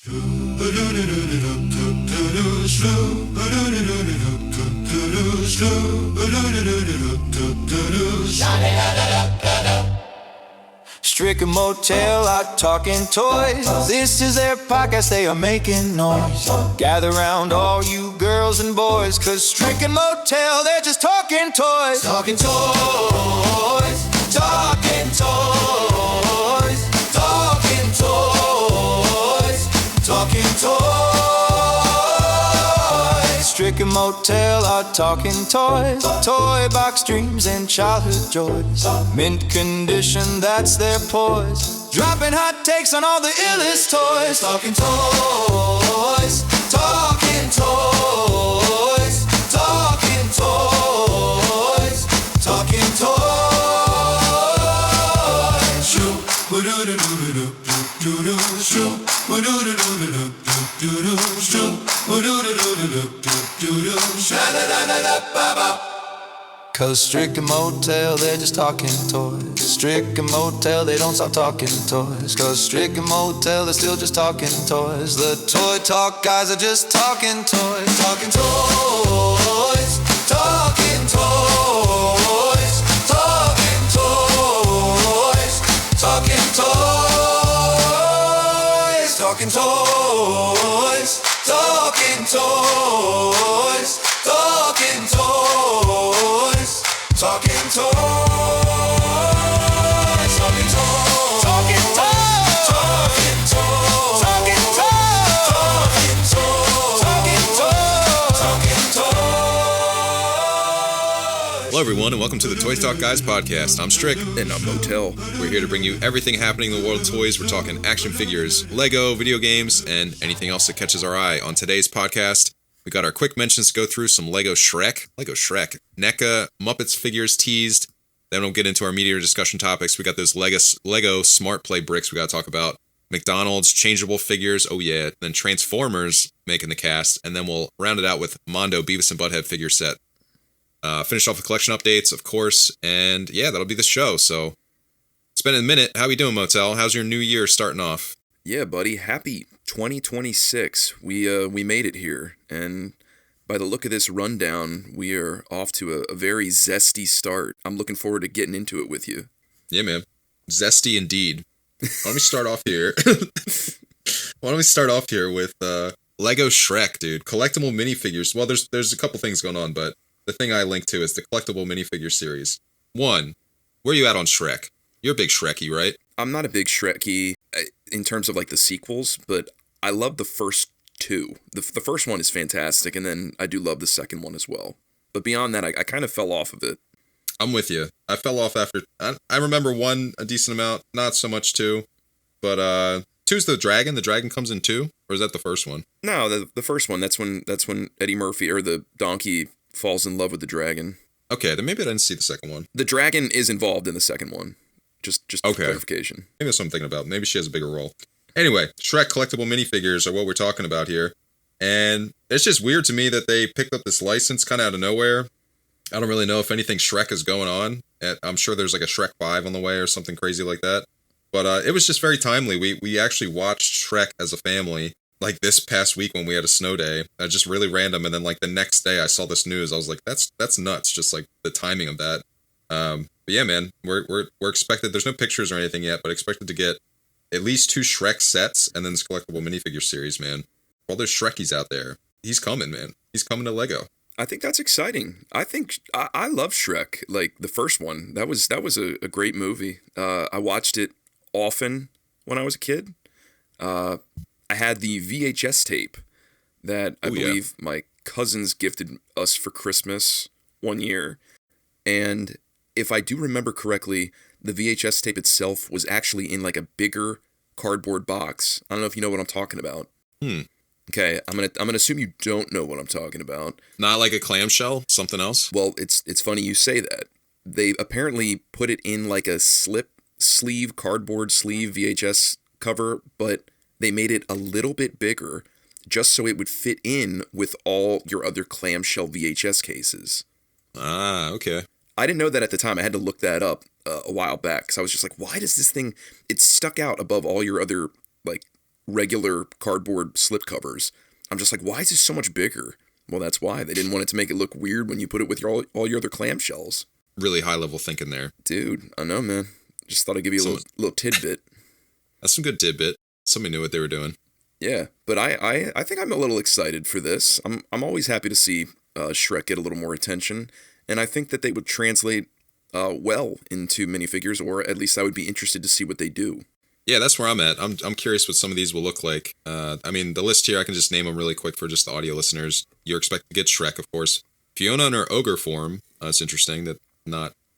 Strick and MOTYL are talking toys. This is their podcast, they are making noise. Gather round all you girls and boys, cause Strick and MOTYL, they're just talking toys. Talking toys, talking toys, talking toys, talking toys. Strick and MOTYL are talking toys. Toy box dreams and childhood joys. Mint condition, that's their poise. Dropping hot takes on all the illest toys. Talking toys, talking toys, talking toys, talking toys. Shoo, ba-do-do-do-do-do-do-do, shoo, ba-do-do-do-do-do-do-do, shoo, ba-do-do-do-do-do-do-do, sha-da-da-da-da-ba-ba. Cause Strick and MOTYL, they're just talking toys. Strick and MOTYL, they don't stop talking toys. Cause Strick and MOTYL, they're still just talking toys. The Toy Talk guys are just talking toys. Talking toys, talking toys, talking toys, talking toys, talking toys, talking toys, talking toys. Talking toys, talking toys, talking toys, talking toys, talking toys, talking toys, talking toys. Hello everyone and welcome to the Toy Talk Guys podcast. I'm Strick. And I'm MOTYL. We're here to bring you everything happening in the world of toys. We're talking action figures, Lego, video games, and anything else that catches our eye. On today's podcast, we got our quick mentions to go through, some Lego Shrek, NECA Muppets figures teased. Then we'll get into our media discussion topics. We got those Lego Smart Play bricks we got to talk about. McDonald's changeable figures, oh yeah. Then Transformers making the cast. And then we'll round it out with MONDO Beavis and Butthead figure set. Finish off the collection updates, of course. And yeah, that'll be the show. So it's been a minute. How we doing, MOTYL? How's your new year starting off? Yeah, buddy. Happy 2026. We made it here, and by the look of this rundown, we are off to a very zesty start. I'm looking forward to getting into it with you. Yeah, man. Zesty indeed. Why don't we start off here? With Lego Shrek, dude. Collectible minifigures. Well, there's a couple things going on, but the thing I linked to is the collectible minifigure series. One, where are you at on Shrek? You're a big Shreky, right? I'm not a big Shreky in terms of like the sequels, but I love the first two. The first one is fantastic, and then I do love the second one as well. But beyond that, I kind of fell off of it. I'm with you. I fell off after... I remember one a decent amount, not so much two. But two's the dragon. The dragon comes in two? Or is that the first one? No, the first one. That's when Eddie Murphy, or the donkey, falls in love with the dragon. Okay, then maybe I didn't see the second one. The dragon is involved in the second one. Just okay. For clarification. Maybe that's what I'm thinking about. Maybe she has a bigger role. Anyway, Shrek collectible minifigures are what we're talking about here. And it's just weird to me that they picked up this license kind of out of nowhere. I don't really know if anything Shrek is going on. I'm sure there's like a Shrek 5 on the way or something crazy like that. But it was just very timely. We actually watched Shrek as a family like this past week when we had a snow day. Just really random. And then like the next day I saw this news. I was like, that's nuts. Just like the timing of that. But yeah, man, we're expected. There's no pictures or anything yet, but expected to get at least 2 Shrek sets and then this collectible minifigure series, man. All there's Shrekies out there. He's coming, man. He's coming to Lego. I think that's exciting. I think I love Shrek, like the first one. That was a great movie. I watched it often when I was a kid. I had the VHS tape that I believe my cousins gifted us for Christmas one year. And if I do remember correctly, the VHS tape itself was actually in like a bigger cardboard box. I don't know if you know what I'm talking about. Okay, I'm gonna assume you don't know what I'm talking about. Not like a clamshell? Something else? Well, it's funny you say that. They apparently put it in like a cardboard sleeve VHS cover, but they made it a little bit bigger just so it would fit in with all your other clamshell VHS cases. Ah, okay. I didn't know that at the time. I had to look that up. a while back because I was just like, why does this thing, it's stuck out above all your other like regular cardboard slipcovers. I'm just like, why is this so much bigger? Well, that's why. They didn't want it to make it look weird when you put it with all your other clamshells. Really high level thinking there. Dude, I know, man. Just thought I'd give you a little tidbit. That's some good tidbit. Somebody knew what they were doing. Yeah, but I think I'm a little excited for this. I'm always happy to see Shrek get a little more attention, and I think that they would translate well into minifigures, or at least I would be interested to see what they do. Yeah, that's where I'm at. I'm curious what some of these will look like. I mean, the list here, I can just name them really quick for just the audio listeners. You're expected to get Shrek, of course. Fiona in her ogre form. It's interesting that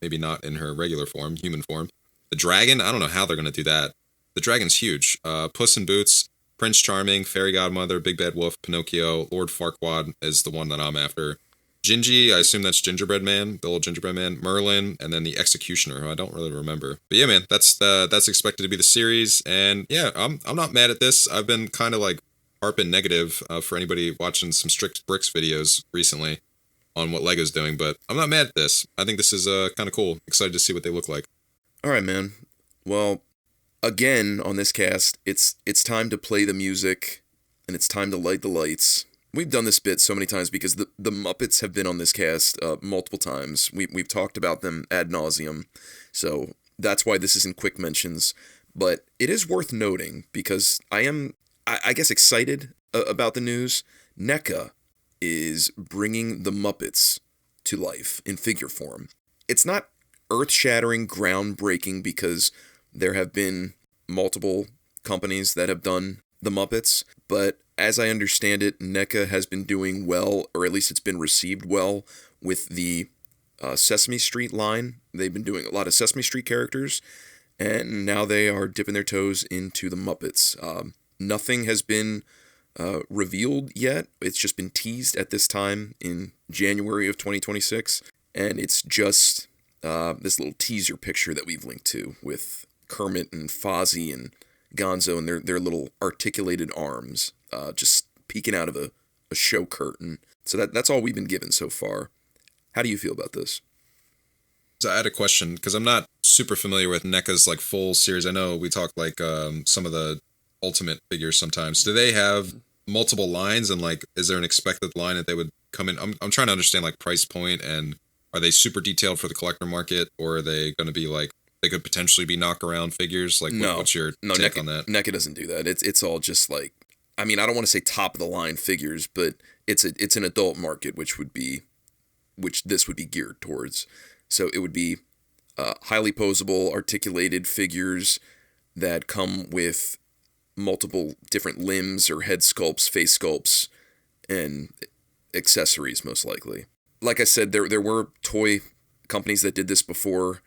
maybe not in her regular form, human form. The dragon, I don't know how they're going to do that. The dragon's huge. Puss in Boots, Prince Charming, Fairy Godmother, Big Bad Wolf, Pinocchio, Lord Farquaad is the one that I'm after. Gingy, I assume that's Gingerbread Man, the old Gingerbread Man, Merlin, and then the Executioner, who I don't really remember. But yeah, man, that's expected to be the series, and yeah, I'm not mad at this. I've been kind of like harping negative for anybody watching some Strict Bricks videos recently on what Lego's doing, but I'm not mad at this. I think this is kind of cool. Excited to see what they look like. All right, man. Well, again on this cast, it's time to play the music, and it's time to light the lights. We've done this bit so many times because the Muppets have been on this cast multiple times. We've talked about them ad nauseum, so that's why this isn't quick mentions. But it is worth noting because I am, I guess, excited about the news. NECA is bringing the Muppets to life in figure form. It's not earth-shattering, groundbreaking because there have been multiple companies that have done the Muppets, but as I understand it, NECA has been doing well, or at least it's been received well, with the Sesame Street line. They've been doing a lot of Sesame Street characters, and now they are dipping their toes into the Muppets. Nothing has been revealed yet. It's just been teased at this time in January of 2026, and it's just this little teaser picture that we've linked to with Kermit and Fozzie and Gonzo and their little articulated arms just peeking out of a show curtain. So that's all we've been given so far. How do you feel about this? So I had a question because I'm not super familiar with NECA's like full series. I know we talk like some of the Ultimate figures sometimes. Do they have multiple lines, and like is there an expected line that they would come in? I'm trying to understand like price point, and are they super detailed for the collector market, or are they going to be like they could potentially be knock around figures? Like what's your take on that? NECA doesn't do that. It's all just like, I mean, I don't want to say top of the line figures, but it's an adult market, which this would be geared towards. So it would be highly posable, articulated figures that come with multiple different limbs or head sculpts, face sculpts, and accessories, most likely. Like I said, there were toy companies that did this before,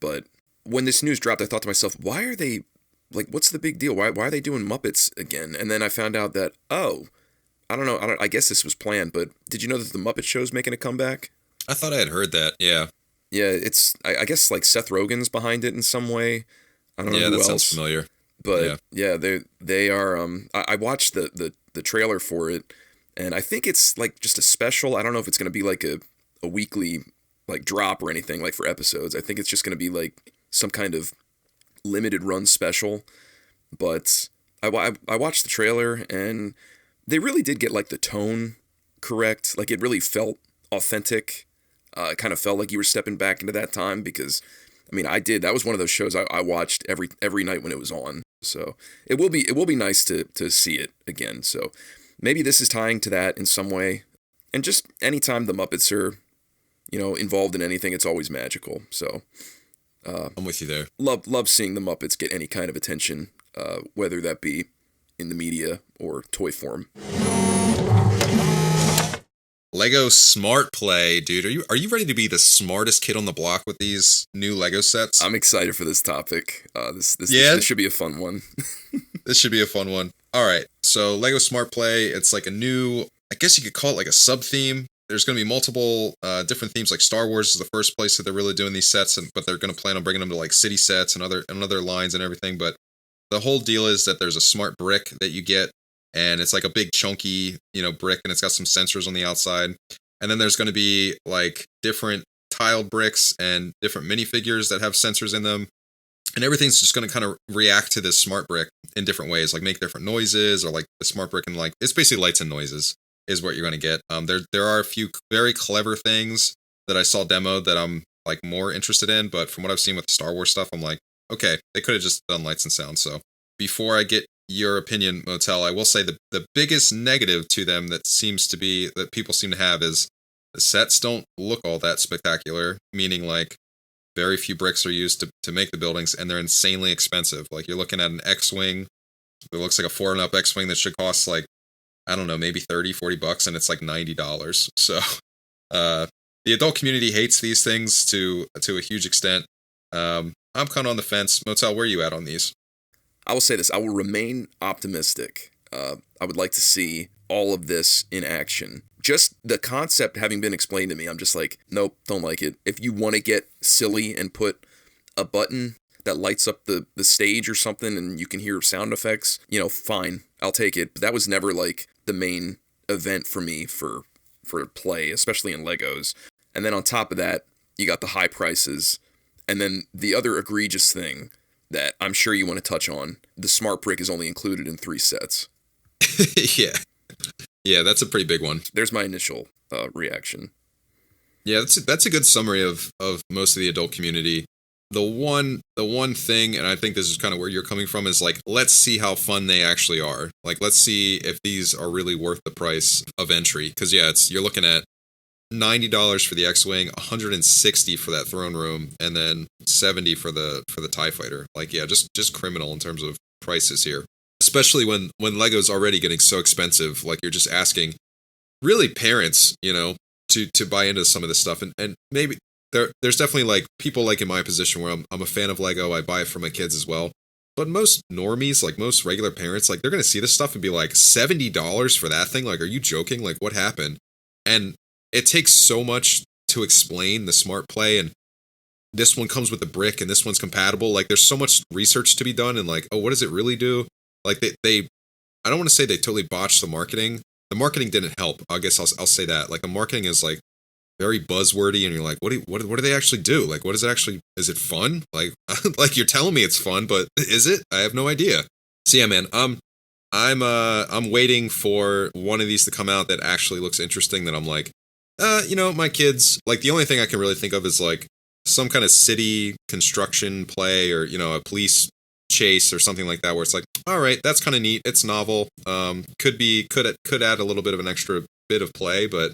but when this news dropped, I thought to myself, why are they, like, what's the big deal? Why are they doing Muppets again? And then I found out that, I don't know, I guess this was planned, but did you know that the Muppet Show's making a comeback? I thought I had heard that, yeah. Yeah, it's, I guess, like, Seth Rogen's behind it in some way. I don't know who else. Yeah, that sounds familiar. But, yeah they are, I watched the trailer for it, and I think it's, like, just a special. I don't know if it's going to be, like, a weekly, like, drop or anything, like, for episodes. I think it's just going to be, like, some kind of limited run special. But I watched the trailer, and they really did get, like, the tone correct. Like, it really felt authentic. It kind of felt like you were stepping back into that time because, I mean, I did. That was one of those shows I watched every night when it was on. So it will be nice to see it again. So maybe this is tying to that in some way. And just anytime the Muppets are, involved in anything, it's always magical. So I'm with you there. Love seeing the Muppets get any kind of attention, whether that be in the media or toy form. Lego Smart Play, dude. Are you ready to be the smartest kid on the block with these new Lego sets? I'm excited for this topic. This should be a fun one. This should be a fun one. All right. So Lego Smart Play, it's like a new, I guess you could call it like a sub-theme. There's going to be multiple different themes, like Star Wars is the first place that they're really doing these sets, but they're going to plan on bringing them to like city sets and other lines and everything. But the whole deal is that there's a smart brick that you get, and it's like a big chunky, brick, and it's got some sensors on the outside. And then there's going to be like different tiled bricks and different minifigures that have sensors in them. and everything's just going to kind of react to this smart brick in different ways, like make different noises, or like the smart brick and like it's basically lights and noises is what you're going to get. There are a few very clever things that I saw demoed that I'm like more interested in, but from what I've seen with the Star Wars stuff, I'm like, okay, they could have just done lights and sound. So before I get your opinion, MOTYL, I will say the biggest negative to them that people seem to have is the sets don't look all that spectacular, meaning like very few bricks are used to make the buildings, and they're insanely expensive. Like you're looking at an X-Wing that looks like a 4-and-up X-Wing that should cost like, I don't know, maybe $30-$40, and it's like $90. So the adult community hates these things to a huge extent. I'm kind of on the fence. MOTYL, where are you at on these? I will say this. I will remain optimistic. I would like to see all of this in action. Just the concept having been explained to me, I'm just like, nope, don't like it. If you want to get silly and put a button that lights up the stage or something and you can hear sound effects, fine, I'll take it. But that was never like the main event for me for play, especially in Legos. And then on top of that, you got the high prices. And then the other egregious thing that I'm sure you want to touch on, the smart brick is only included in 3 sets. Yeah, that's a pretty big one. There's my initial reaction. Yeah, that's a good summary of most of the adult community. The one thing, and I think this is kind of where you're coming from, is like, let's see how fun they actually are. Like, let's see if these are really worth the price of entry. Because yeah, you're looking at $90 for the X-Wing, $160 for that throne room, and then $70 for the TIE Fighter. Like, yeah, just criminal in terms of prices here. Especially when Lego's already getting so expensive. Like, you're just asking, really, parents, to buy into some of this stuff, and maybe there's definitely like people like in my position where I'm a fan of Lego. I buy it for my kids as well. But most normies, like most regular parents, like they're gonna see this stuff and be like, $70 for that thing? Like, are you joking? Like, what happened? And it takes so much to explain the smart play, and this one comes with the brick and this one's compatible. Like, there's so much research to be done, and like, oh, what does it really do? Like, they I don't want to say they totally botched the marketing. The marketing didn't help. I guess I'll say that. Like, the marketing is like very buzzwordy, and you're like, what do they actually do? Like, what is it actually? Is it fun? Like, like you're telling me it's fun, but is it? I have no idea. So yeah, man. I'm waiting for one of these to come out that actually looks interesting. That I'm like, my kids, like, the only thing I can really think of is like some kind of city construction play, or a police chase or something like that, where it's like, all right, that's kind of neat, it's novel, could add a little bit of an extra bit of play. But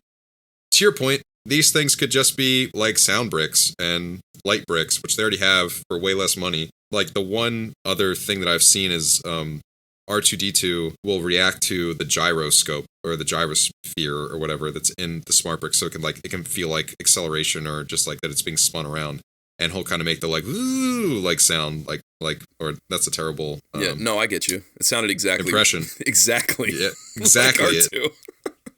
to your point, these things could just be like sound bricks and light bricks, which they already have for way less money. Like, the one other thing that I've seen is R2D2 will react to the gyroscope or the gyrosphere or whatever that's in the smart brick, so it can feel like acceleration, or just like that it's being spun around, and he'll kind of make the like ooh like sound, like or that's a terrible yeah, no, I get you. It sounded exactly impression. Exactly. Yeah, exactly. Like it.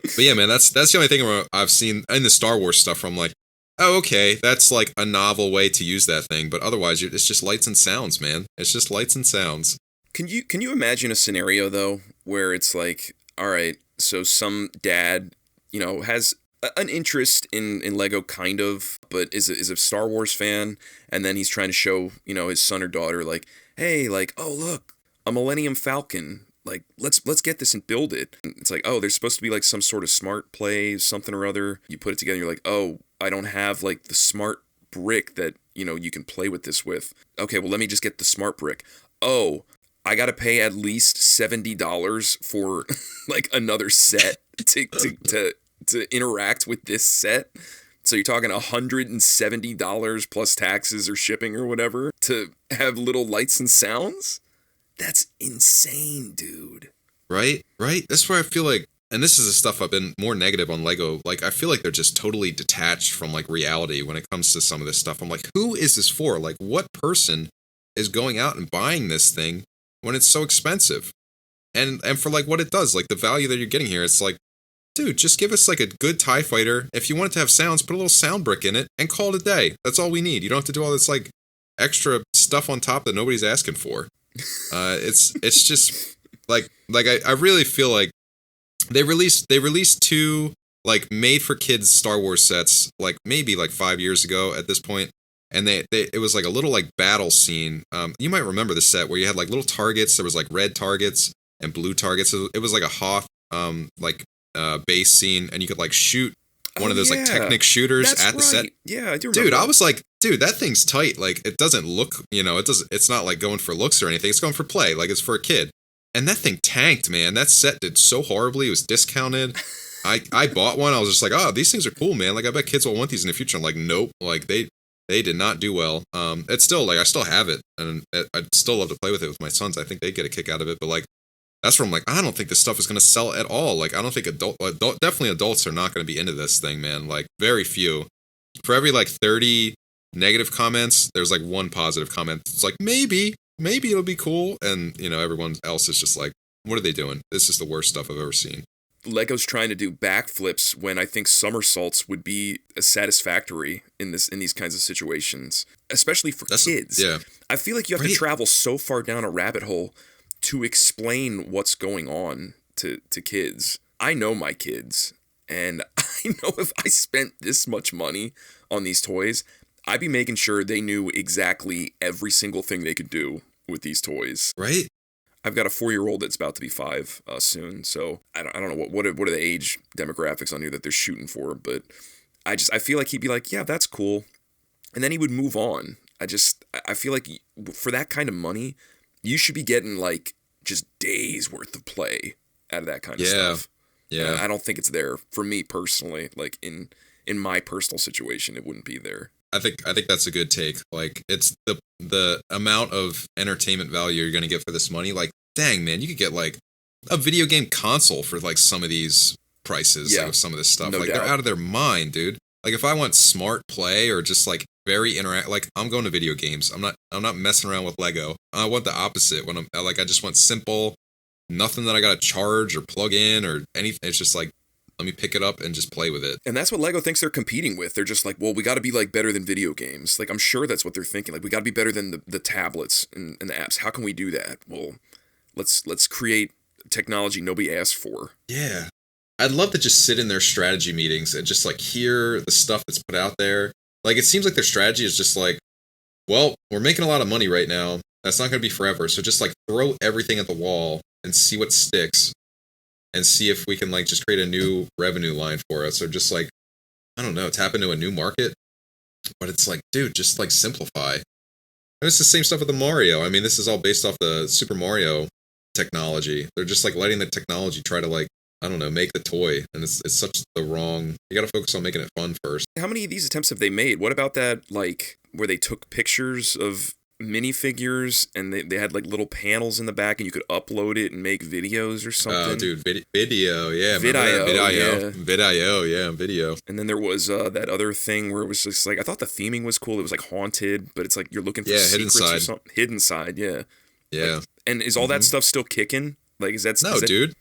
But yeah, man, that's the only thing where I've seen in the Star Wars stuff where I'm like, oh, okay, that's like a novel way to use that thing. But otherwise, it's just lights and sounds, man. It's just lights and sounds. Can you imagine a scenario though where it's like, all right, so some dad, has an interest in Lego kind of, but is a Star Wars fan, and then he's trying to show, his son or daughter like, hey, like, oh, look, a Millennium Falcon. Like, let's get this and build it. And it's like, oh, there's supposed to be like some sort of smart play, something or other. You put it together, you're like, oh, I don't have like the smart brick that, you can play with this with. Okay, well, let me just get the smart brick. Oh, I got to pay at least $70 for like another set to interact with this set. So you're talking $170 plus taxes or shipping or whatever to have little lights and sounds? That's insane, dude. Right? That's where I feel like, and this is the stuff I've been more negative on Lego. Like, I feel like they're just totally detached from like reality when it comes to some of this stuff. I'm like, who is this for? Like, what person is going out and buying this thing when it's so expensive? And for like what it does, like the value that you're getting here, it's like, dude, just give us like a good TIE Fighter. If you want it to have sounds, put a little sound brick in it and call it a day. That's all we need. You don't have to do all this like extra stuff on top that nobody's asking for. It's just like I really feel like they released 2 like made for kids Star Wars sets like maybe like 5 years ago at this point, and it was like a little like battle scene. You might remember the set where you had like little targets. There was like red targets and blue targets. It was like a Hoth base scene, and you could like shoot one of those like Technic shooters at the set. Yeah, I do remember. Dude, I was like, dude, that thing's tight. Like, it doesn't look, it's not like going for looks or anything. It's going for play. Like, it's for a kid. And that thing tanked, man. That set did so horribly. It was discounted. I bought one. I was just like, oh, these things are cool, man. Like, I bet kids will want these in the future. I'm like, nope. Like, they did not do well. It's still, like, I still have it. And I'd still love to play with it with my sons. I think they get a kick out of it. But, like, that's where I'm like, I don't think this stuff is going to sell at all. Like, I don't think definitely adults are not going to be into this thing, man. Like, very few. For every, like, 30 negative comments, there's, like, one positive comment. It's like, maybe it'll be cool. And, everyone else is just like, what are they doing? This is the worst stuff I've ever seen. Lego's trying to do backflips when I think somersaults would be satisfactory in these kinds of situations, especially for kids. Yeah. I feel like you have to travel so far down a rabbit hole to explain what's going on to kids. I know my kids, and I know if I spent this much money on these toys, I'd be making sure they knew exactly every single thing they could do with these toys. Right? I've got a 4-year-old that's about to be 5 soon, so I don't know what are the age demographics on here that they're shooting for, but I feel like he'd be like, yeah, that's cool, and then he would move on. I feel like for that kind of money, you should be getting like just days worth of play out of that kind of stuff. Yeah, I don't think it's there for me personally. Like in my personal situation, it wouldn't be there. I think that's a good take. Like, it's the amount of entertainment value you're going to get for this money. Like, dang, man, you could get like a video game console for like some of these prices. Yeah, like, of some of this stuff. No like, doubt. They're out of their mind, dude. Like, if I want smart play or just like very like, I'm going to video games. I'm not messing around with Lego. I want the opposite. When I just want simple, nothing that I got to charge or plug in or anything. It's just like, let me pick it up and just play with it. And that's what Lego thinks they're competing with. They're just like, well, we got to be like better than video games. Like, I'm sure that's what they're thinking. Like, we got to be better than the tablets and the apps. How can we do that? Well, let's create technology nobody asked for. Yeah. I'd love to just sit in their strategy meetings and just like hear the stuff that's put out there. Like, it seems like their strategy is just like, well, we're making a lot of money right now. That's not going to be forever. So just like throw everything at the wall and see what sticks. And see if we can like just create a new revenue line for us, or just like, I don't know, tap into a new market. But it's like, dude, just like simplify. And it's the same stuff with the Mario. I mean, this is all based off the Super Mario technology. They're just like letting the technology try to like, I don't know, make the toy, and it's such the wrong. You got to focus on making it fun first. How many of these attempts have they made? What about that, like, where they took pictures of minifigures and they had like little panels in the back and you could upload it and make videos or something? Oh, dude, video, yeah. Video. And then there was that other thing where it was just like, I thought the theming was cool. It was like haunted, but it's like you're looking for secrets or something. Hidden Side, yeah. Yeah. Like, and is all that stuff still kicking? Like, is that... No, dude.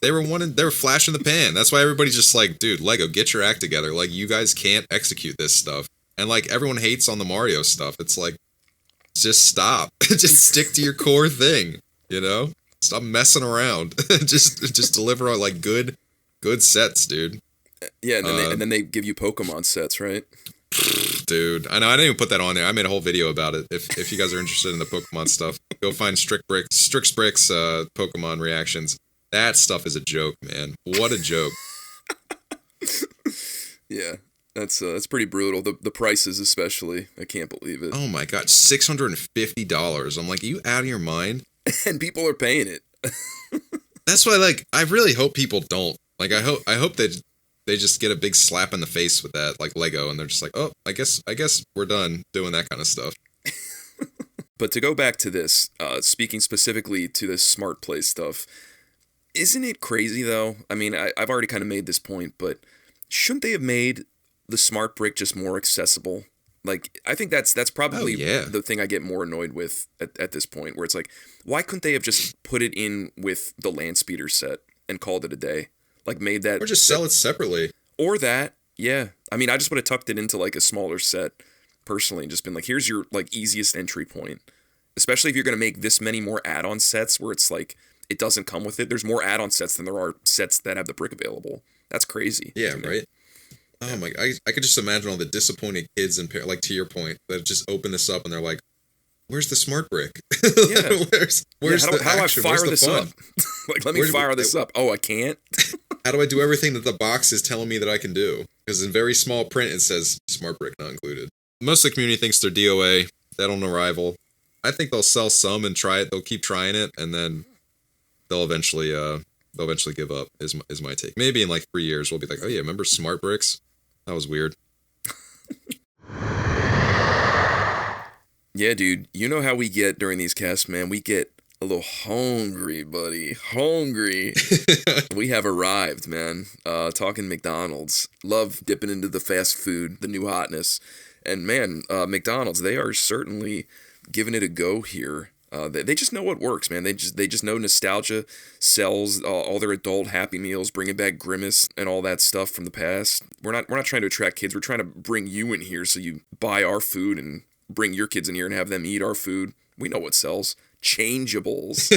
They were flash in the pan. That's why everybody's just like, dude, Lego, get your act together. Like, you guys can't execute this stuff. And like, everyone hates on the Mario stuff. It's like, just stop. Just stick to your core thing, Stop messing around. just deliver on like good sets, dude. Yeah, and then they give you Pokemon sets, right? Dude, I know, I didn't even put that on there. I made a whole video about it. If you guys are interested in the Pokemon stuff, go find Strick Bricks Pokemon reactions. That stuff is a joke, man. What a joke. Yeah. That's pretty brutal. The prices especially. I can't believe it. Oh my god, $650. I'm like, are you out of your mind? And people are paying it. That's why, like, I really hope people don't. Like, I hope that they just get a big slap in the face with that, like Lego, and they're just like, oh, I guess we're done doing that kind of stuff. But to go back to this, speaking specifically to this smart play stuff, isn't it crazy though? I mean, I've already kind of made this point, but shouldn't they have made the smart brick just more accessible? Like, I think that's probably the thing I get more annoyed with at this point, where it's like, why couldn't they have just put it in with the land speeder set and called it a day? Like, made that... Or just sell it separately. Or that, yeah. I mean, I just would have tucked it into, like, a smaller set, personally, and just been like, here's your, like, easiest entry point. Especially if you're going to make this many more add-on sets where it's like, it doesn't come with it. There's more add-on sets than there are sets that have the brick available. That's crazy. Yeah, right? Oh my! I could just imagine all the disappointed kids and like to your point that just open this up and they're like, "Where's the smart brick? Yeah. where's how the do I action? fire Where's the this fun? up? Like, let me fire this up. Oh, I can't. How do I do everything that the box is telling me that I can do? Because in very small print it says smart brick not included. Most of the community thinks they're DOA. They don't arrival. I think they'll sell some and try it. They'll keep trying it, and then they'll eventually give up. Is my take. Maybe in like 3 years we'll be like, oh yeah, remember smart bricks? That was weird. Yeah, dude. You know how we get during these casts, man. We get a little hungry, buddy. Hungry. We have arrived, man. Talking McDonald's. Love dipping into the fast food, the new hotness. And man, McDonald's, they are certainly giving it a go here. They just know what works, man. They just know nostalgia sells. All their adult Happy Meals, bringing back Grimace and all that stuff from the past. We're not trying to attract kids. We're trying to bring you in here so you buy our food and bring your kids in here and have them eat our food. We know what sells. Changeables.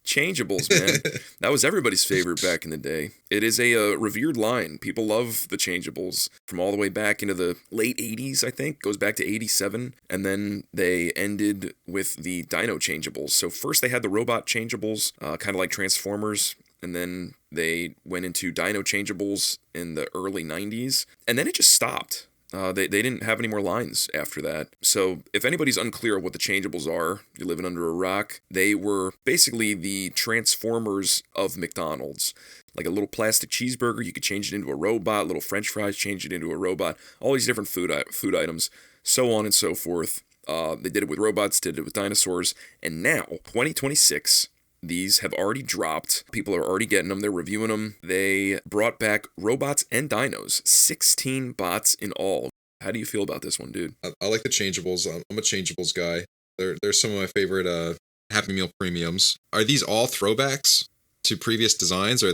Changeables, man. That was everybody's favorite back in the day. It is a revered line. People love the Changeables from all the way back into the late 80s, I think. Goes back to 87. And then they ended with the Dino Changeables. So first they had the robot Changeables, kind of like Transformers. And then they went into Dino Changeables in the early 90s. And then it just stopped. They didn't have any more lines after that. So if anybody's unclear what the Changeables are, you're living under a rock. They were basically the Transformers of McDonald's. Like a little plastic cheeseburger, you could change it into a robot. Little French fries, change it into a robot. All these different food items, so on and so forth. They did it with robots, did it with dinosaurs. And now, 2026... these have already dropped. People are already getting them. They're reviewing them. They brought back robots and dinos. 16 bots in all. How do you feel about this one, dude? I like the Changeables. I'm a Changeables guy. They're some of my favorite Happy Meal premiums. Are these all throwbacks to previous designs? Or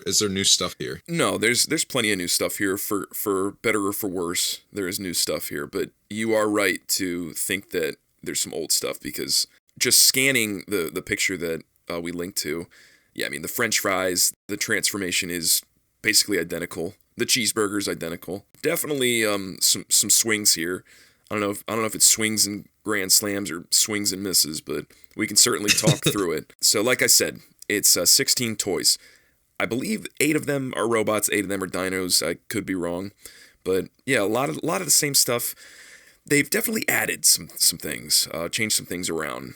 is there new stuff here? No, there's plenty of new stuff here for better or for worse. There is new stuff here, but you are right to think that there's some old stuff because just scanning the picture that we linked to. Yeah, I mean, the French fries, the transformation is basically identical. The cheeseburger's identical. Definitely some swings here. I don't know if it's swings and grand slams or swings and misses, but we can certainly talk through it. So like I said, it's 16 toys. I believe 8 of them are robots, 8 of them are dinos. I could be wrong. But yeah, a lot of the same stuff. They've definitely added some things, changed some things around.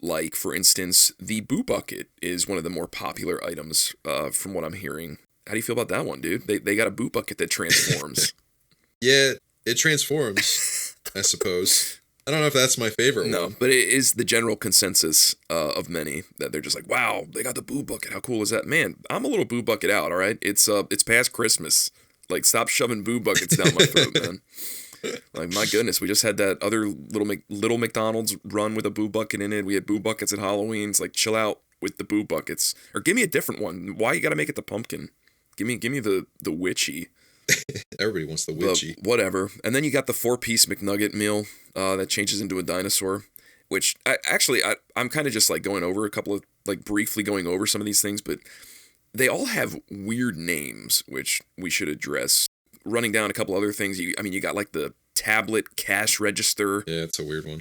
Like, for instance, the Boo Bucket is one of the more popular items from what I'm hearing. How do you feel about that one, dude? They got a Boo Bucket that transforms. Yeah, it transforms, I suppose. I don't know if that's my favorite one. No, but it is the general consensus of many that they're just like, wow, they got the Boo Bucket. How cool is that? Man, I'm a little Boo Bucket out, all right? It's past Christmas. Like, stop shoving Boo Buckets down my throat, man. Like, my goodness, we just had that other little McDonald's run with a Boo Bucket in it. We had Boo Buckets at Halloween. It's like, chill out with the Boo Buckets. Or give me a different one. Why you gotta make it the pumpkin? Give me the witchy. Everybody wants the witchy. Whatever. And then you got the 4-piece McNugget meal that changes into a dinosaur. Which, I'm kind of just like going over a couple of, like briefly going over some of these things. But they all have weird names, which we should address. Running down a couple other things, you got like the tablet cash register. Yeah, it's a weird one.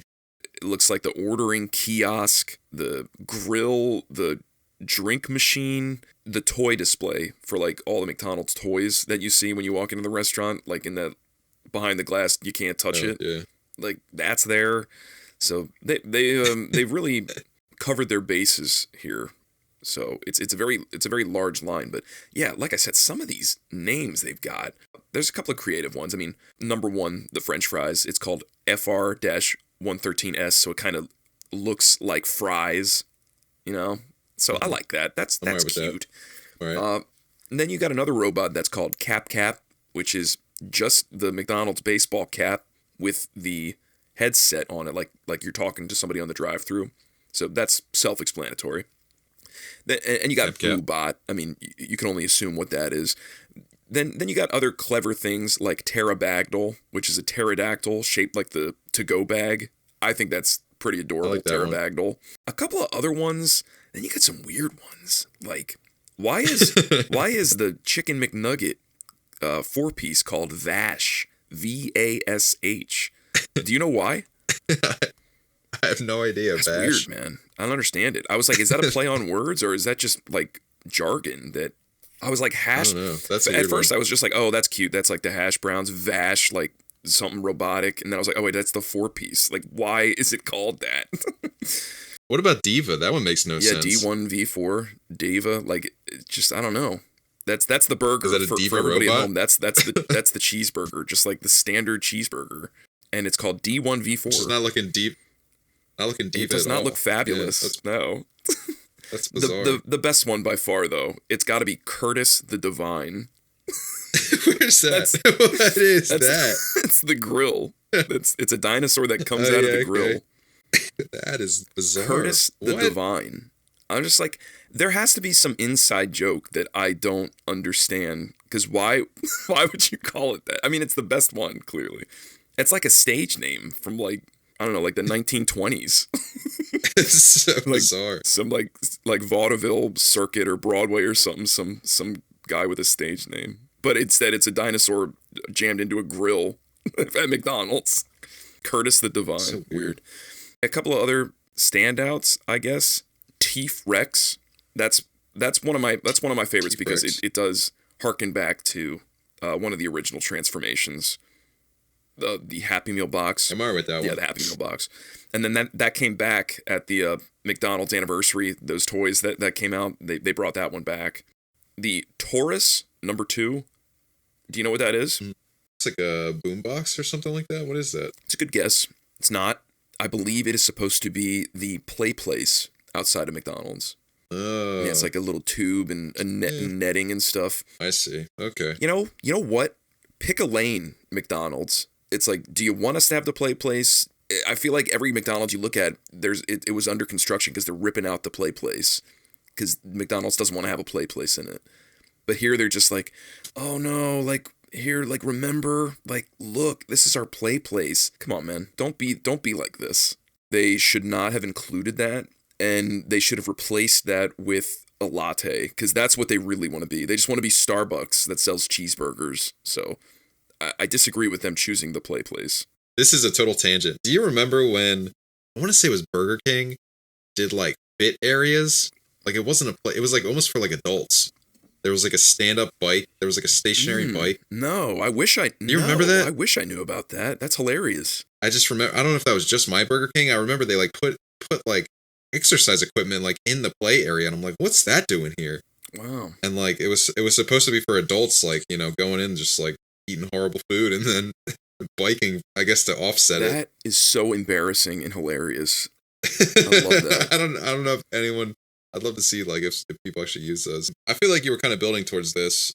It looks like the ordering kiosk, the grill, the drink machine, the toy display for like all the McDonald's toys that you see when you walk into the restaurant, like in that behind the glass, you can't touch it. Yeah. Like that's there. So they've really covered their bases here. So it's a very large line, but yeah, like I said, some of these names they've got, there's a couple of creative ones. I mean, number one, the French fries, it's called FR-113S, so it kind of looks like fries, you know? So I like that. That's cute. That. All right. And then you got another robot that's called Cap, which is just the McDonald's baseball cap with the headset on it, like you're talking to somebody on the drive-thru. So that's self-explanatory. And you got Boobot. I mean, you can only assume what that is. Then you got other clever things like Pterodactyl, which is a pterodactyl shaped like the to-go bag. I think that's pretty adorable, like Pterodactyl. A couple of other ones. Then you got some weird ones. Like, why is the Chicken McNugget 4-piece called Vash, Vash. Do you know why? I have no idea. That's Bash. weird, man. I don't understand it. I was like, is that a play on words, or is that just like jargon that I was like hash? I don't know. That's a At weird first one. I was just like, oh, that's cute. That's like the hash browns. Vash, like something robotic. And then I was like, oh wait, that's the 4-piece. Like, why is it called that? What about Diva? That one makes no sense. D1V4, Diva. Like, it just, I don't know. That's the burger. Is that a for Diva everybody robot? at home. That's the cheeseburger, just like the standard cheeseburger. And it's called D1V4. Which is not looking deep. Not looking deep. It does at not all. look fabulous. Yeah, No. that's bizarre. The best one by far, though, it's got to be Curtis the Divine. Where's that? What is that? It's the grill. It's a dinosaur that comes out of the grill. That is bizarre. Curtis the What? Divine. I'm just like, there has to be some inside joke that I don't understand. Because why would you call it that? I mean, it's the best one, clearly. It's like a stage name from like, I don't know, like the 1920s. It's so Like, bizarre. some like vaudeville circuit or Broadway or something. Some guy with a stage name, but instead it's a dinosaur jammed into a grill at McDonald's. Curtis the Divine. So weird. A couple of other standouts, I guess. Teef Rex. That's one of my favorites Teef because Rex. it does harken back to one of the original transformations. The Happy Meal box. I'm alright with that Yeah, one. the Happy Meal box. And then that came back at the McDonald's anniversary. Those toys that came out, they brought that one back. The Taurus number 2. Do you know what that is? It's like a boombox or something like that. What is that? It's a good guess. It's not. I believe it is supposed to be the play place outside of McDonald's. Oh, Yeah, it's like a little tube and a netting and stuff. I see. Okay. You know what? Pick a lane, McDonald's. It's like, do you want us to have the play place? I feel like every McDonald's you look at, it was under construction because they're ripping out the play place because McDonald's doesn't want to have a play place in it. But here they're just like, oh no, like here, like remember, like look, this is our play place. Come on, man, don't be like this. They should not have included that, and they should have replaced that with a latte because that's what they really want to be. They just want to be Starbucks that sells cheeseburgers. So I disagree with them choosing the play place. This is a total tangent. Do you remember when, I want to say it was Burger King, did like fit areas? Like it wasn't a play, it was like almost for like adults. There was like a stand-up bike. There was like a stationary bike. No, I wish I. Do you remember that? I wish I knew about that. That's hilarious. I just remember, I don't know if that was just my Burger King. I remember they like put like exercise equipment like in the play area, and I'm like, what's that doing here? Wow. And like it was supposed to be for adults, like, you know, going in just like eating horrible food and then biking, I guess, to offset it. That is so embarrassing and hilarious. I love that. I don't know if anyone, I'd love to see like if people actually use those. I feel like you were kind of building towards this.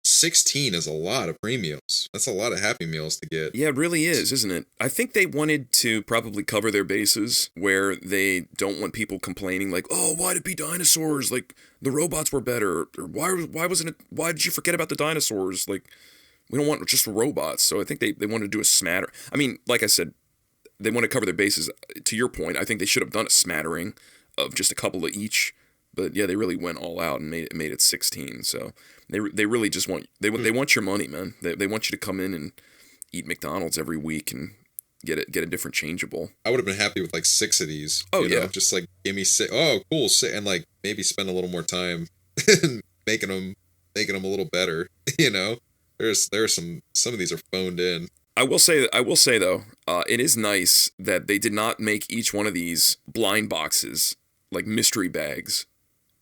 16 is a lot of pre-meals. That's a lot of Happy Meals to get. Yeah, it really is, isn't it? I think they wanted to probably cover their bases where they don't want people complaining like, oh, why did it be dinosaurs? Like the robots were better. Or why wasn't it? Why did you forget about the dinosaurs? Like we don't want just robots. So I think they wanted to do a smatter. I mean, like I said, they want to cover their bases. To your point, I think they should have done a smattering of just a couple of each. But yeah, they really went all out and made it 16. So they really just want they want your money, man. They want you to come in and eat McDonald's every week and get a different changeable. I would have been happy with like 6 of these. Oh, you know? yeah. Just like give me 6. Oh, cool. And like maybe spend a little more time making them a little better. You know, there's some of these are phoned in. I will say though, it is nice that they did not make each one of these blind boxes like mystery bags.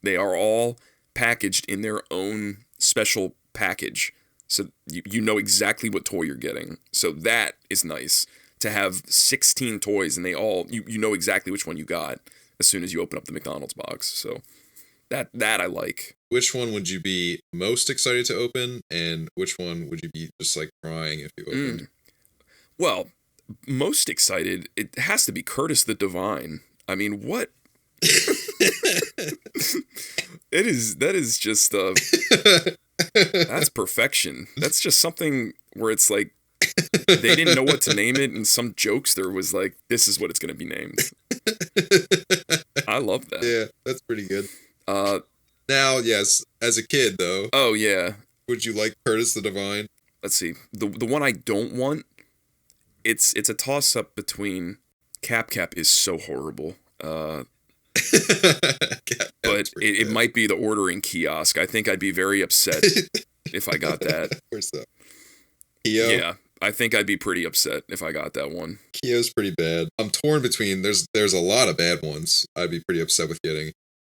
They are all packaged in their own special package. So you know exactly what toy you're getting. So that is nice to have 16 toys and they all, you know exactly which one you got as soon as you open up the McDonald's box. So that I like. Which one would you be most excited to open, and which one would you be just like crying if you opened? Well, most excited, it has to be Curtis the Divine. I mean, what? That is just that's perfection. That's just something where it's like they didn't know what to name it, and some jokester was like, this is what it's gonna be named. I love that. Yeah, that's pretty good. Now, yes, as a kid though, Oh yeah. Would you like Curtis the Divine? Let's see. The one I don't want, it's a toss up between Cap is so horrible. But it might be the ordering kiosk. I think I'd be very upset if I got that. Where's that? Keo? Yeah, I think I'd be pretty upset if I got that one. Keo's pretty bad. I'm torn between, there's a lot of bad ones I'd be pretty upset with getting.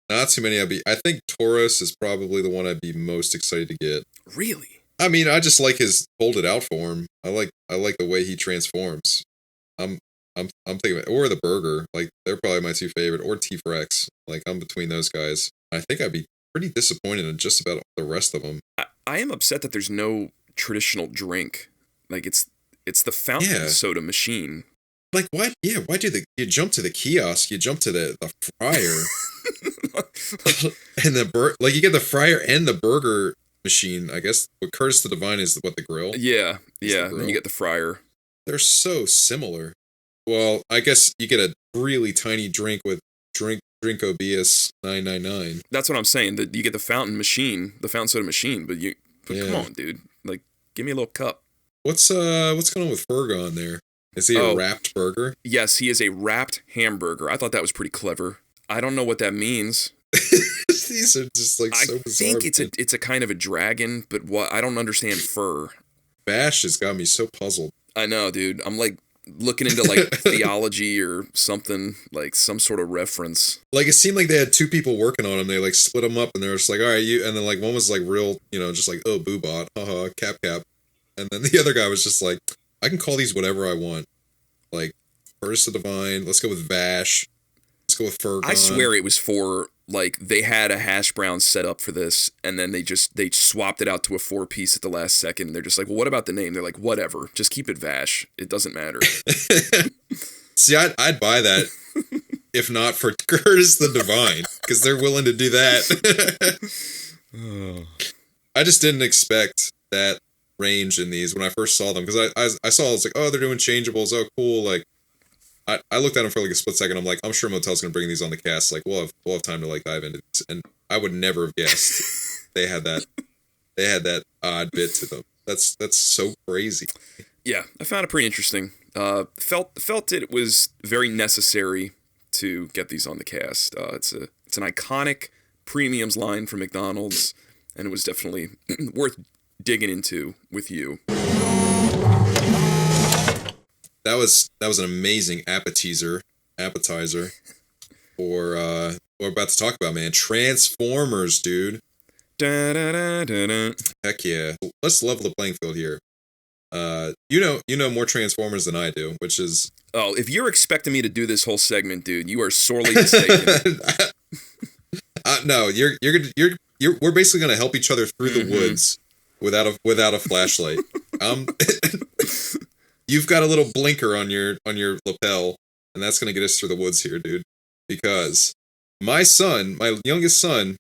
Not too many I think Tauros is probably the one I'd be most excited to get. Really? I mean, I just like his folded out form. I like the way he transforms. I'm thinking, or the burger, like they're probably my two favorite, or T-Rex. Like I'm between those guys. I think I'd be pretty disappointed in just about the rest of them. I am upset that there's no traditional drink. Like it's the fountain soda machine. Like why? Yeah, why do you jump to the kiosk? You jump to the fryer, and you get the fryer and the burger machine. I guess what Curtis the Divine is what the grill. Yeah. Then you get the fryer. They're so similar. Well, I guess you get a really tiny drink with Drinkobius 999. That's what I'm saying. That you get the fountain soda machine, but come on, dude. Like, give me a little cup. What's going on with Fergon there? Is he a wrapped burger? Yes, he is a wrapped hamburger. I thought that was pretty clever. I don't know what that means. These are just like so bizarre. I think it's a kind of a dragon, but what I don't understand fur. Bash has got me so puzzled. I know, dude. I'm like looking into like theology or something, like some sort of reference. Like it seemed like they had two people working on him. They like split them up and they were just like, all right, and then like one was like real, just like, oh, boobot, haha, cap. And then the other guy was just like, I can call these whatever I want. Like Curtis the Divine, let's go with Vash. Let's go with Fergon. I swear it was for, like, they had a hash brown set up for this, and then they swapped it out to a 4-piece at the last second. They're just like, well, what about the name? They're like, whatever. Just keep it Vash. It doesn't matter. See, I'd buy that if not for Curtis the Divine, because they're willing to do that. I just didn't expect that range in these when I first saw them, because I saw, I was like, oh, they're doing changeables. Oh, cool. Like, I looked at them for like a split second. I'm like, I'm sure MOTYL's gonna bring these on the cast. Like, we'll have time to like dive into this. And I would never have guessed they had that odd bit to them. That's so crazy. Yeah, I found it pretty interesting. Felt it was very necessary to get these on the cast. It's an iconic premiums line from McDonald's, and it was definitely worth digging into with you. That was an amazing appetizer for what we're about to talk about, man. Transformers, dude. Da, da, da, da, da. Heck yeah. Let's level the playing field here. You know more Transformers than I do, which is... Oh, if you're expecting me to do this whole segment, dude, you are sorely mistaken. No, we're basically gonna help each other through the woods without a flashlight. You've got a little blinker on your lapel, and that's gonna get us through the woods here, dude. Because my youngest son,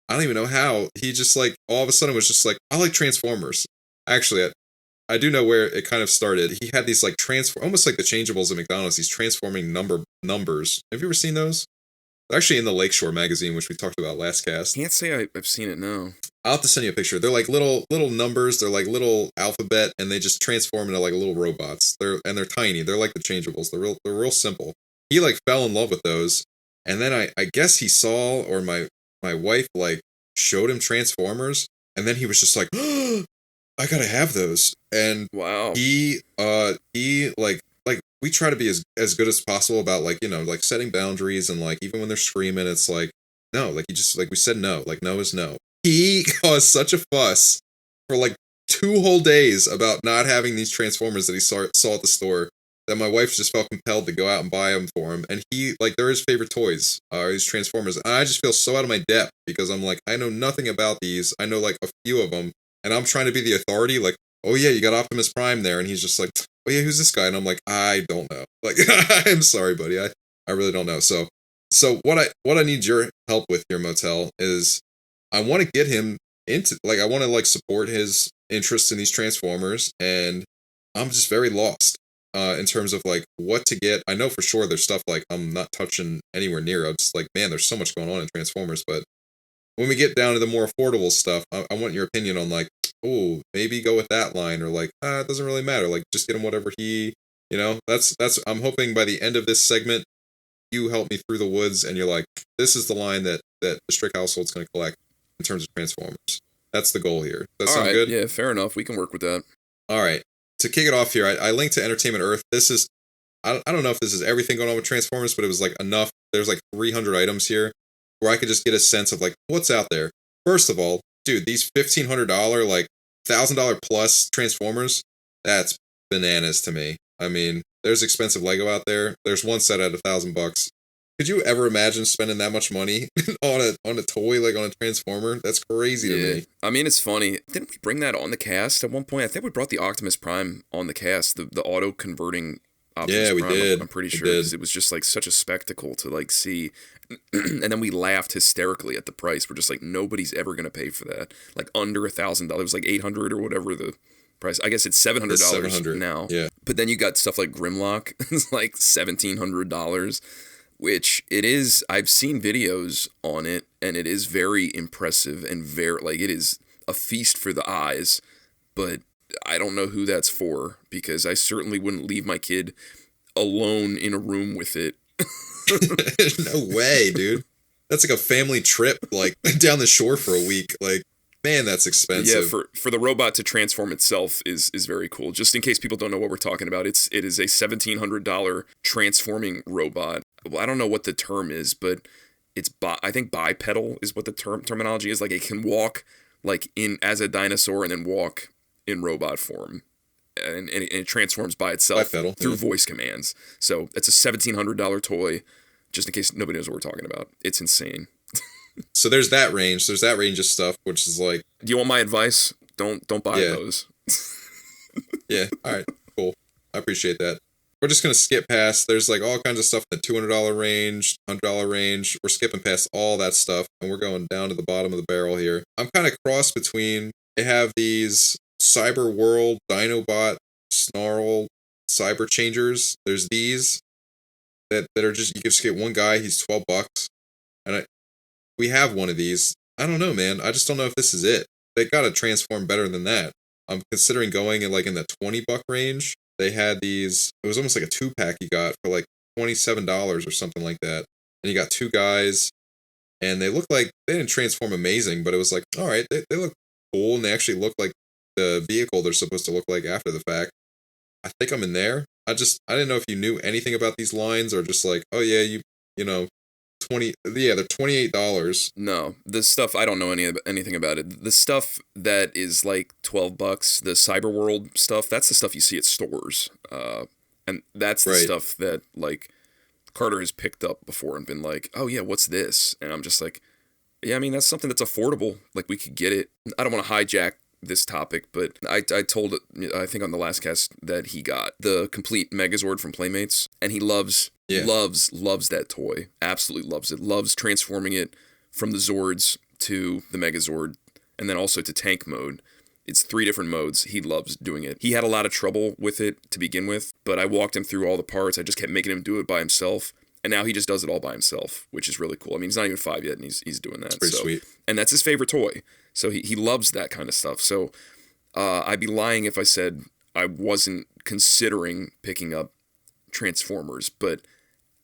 I don't even know how, he just like all of a sudden was just like, I like Transformers. Actually, I do know where it kind of started. He had these like almost like the Changeables at McDonald's, these transforming numbers. Have you ever seen those? They're actually in the Lakeshore magazine, which we talked about last cast. Can't say I've seen it, no. I'll have to send you a picture. They're like little numbers. They're like little alphabet, and they just transform into like little robots. They're tiny. They're like the Changeables. They're real simple. He like fell in love with those, and then I guess he saw, or my wife like showed him Transformers, and then he was just like, oh, I gotta have those. And wow, he like we try to be as good as possible about like, like setting boundaries, and like even when they're screaming, it's like, no, like you just, like we said no, like no is no. He caused such a fuss for like 2 whole days about not having these Transformers that he saw at the store, that my wife just felt compelled to go out and buy them for him. And he, like, they're his favorite toys, these Transformers. And I just feel so out of my depth, because I'm like, I know nothing about these. I know like a few of them, and I'm trying to be the authority, like, oh yeah, you got Optimus Prime there. And he's just like, oh yeah, who's this guy? And I'm like, I don't know. Like, I'm sorry, buddy. I really don't know. So what I need your help with here, MOTYL, is I want to get him into, like, I want to like support his interest in these Transformers, and I'm just very lost in terms of like what to get. I know for sure there's stuff like I'm not touching anywhere near. I'm just like, man, there's so much going on in Transformers. But when we get down to the more affordable stuff, I want your opinion on like, oh, maybe go with that line, or like, it doesn't really matter. Like, just get him whatever that's. I'm hoping by the end of this segment, you help me through the woods, and you're like, this is the line that the Strick household's going to collect in terms of Transformers. That's the goal here. That sound good? Yeah, fair enough. We can work with that. All right. To kick it off here, I linked to Entertainment Earth. This is, I don't know if this is everything going on with Transformers, but it was like enough. There's like 300 items here where I could just get a sense of like what's out there. First of all, dude, these $1,500, like $1,000 plus Transformers, that's bananas to me. I mean, there's expensive Lego out there. There's one set at $1,000. Could you ever imagine spending that much money on a toy, like on a Transformer? That's crazy to me. I mean, it's funny. Didn't we bring that on the cast at one point? I think we brought the Optimus Prime on the cast, the auto converting Optimus Prime. Yeah, we did. I'm pretty sure because it was just like such a spectacle to like see. And then we laughed hysterically at the price. We're just like, nobody's ever gonna pay for that. Like under $1,000. It was like $800 or whatever the price. I guess it's $700 now. Yeah. But then you got stuff like Grimlock. It's like $1,700. Which it is, I've seen videos on it, and it is very impressive and very, like, it is a feast for the eyes, but I don't know who that's for, because I certainly wouldn't leave my kid alone in a room with it. No way, dude. That's like a family trip, like, down the shore for a week. Like, man, that's expensive. Yeah, for the robot to transform itself is very cool. Just in case people don't know what we're talking about, it is a $1,700 transforming robot. Well, I don't know what the term is, but it's I think bipedal is what the terminology is. Like it can walk like in as a dinosaur and then walk in robot form, and it transforms by itself through voice commands. So it's a $1,700 toy. Just in case nobody knows what we're talking about, it's insane. So there's that range. There's that range of stuff, which is like. Do you want my advice? Don't buy those. Yeah. All right. Cool. I appreciate that. We're just gonna skip past. There's like all kinds of stuff in the $200 range, $100 range. We're skipping past all that stuff, and we're going down to the bottom of the barrel here. I'm kind of cross between. They have these Cyber World Dinobot Snarl Cyber Changers. There's these that are just you can just get one guy. He's $12, and we have one of these. I don't know, man. I just don't know if this is it. They gotta transform better than that. I'm considering going in like in the $20 range. They had these, it was almost like a 2-pack you got for like $27 or something like that. And you got two guys, and they looked like, they didn't transform amazing, but it was like, all right, they look cool, and they actually look like the vehicle they're supposed to look like after the fact. I think I'm in there. I didn't know if you knew anything about these lines, or just like, oh yeah, you know, they're $28. No, the stuff I don't know anything about it. The stuff that is like $12, the Cyber World stuff, that's the stuff you see at stores, and that's the stuff that like Carter has picked up before and been like, oh yeah, what's this? And I'm just like, yeah, I mean that's something that's affordable. Like we could get it. I don't want to hijack this topic, but I told it, I think on the last cast, that he got the complete Megazord from Playmates, and he loves that toy. Absolutely loves it. Loves transforming it from the Zords to the Megazord, and then also to tank mode. It's 3 different modes. He loves doing it. He had a lot of trouble with it to begin with, but I walked him through all the parts. I just kept making him do it by himself, and now he just does it all by himself, which is really cool. I mean, he's not even 5 yet, and he's doing that. That's pretty sweet. And that's his favorite toy. So he loves that kind of stuff. So I'd be lying if I said I wasn't considering picking up Transformers, but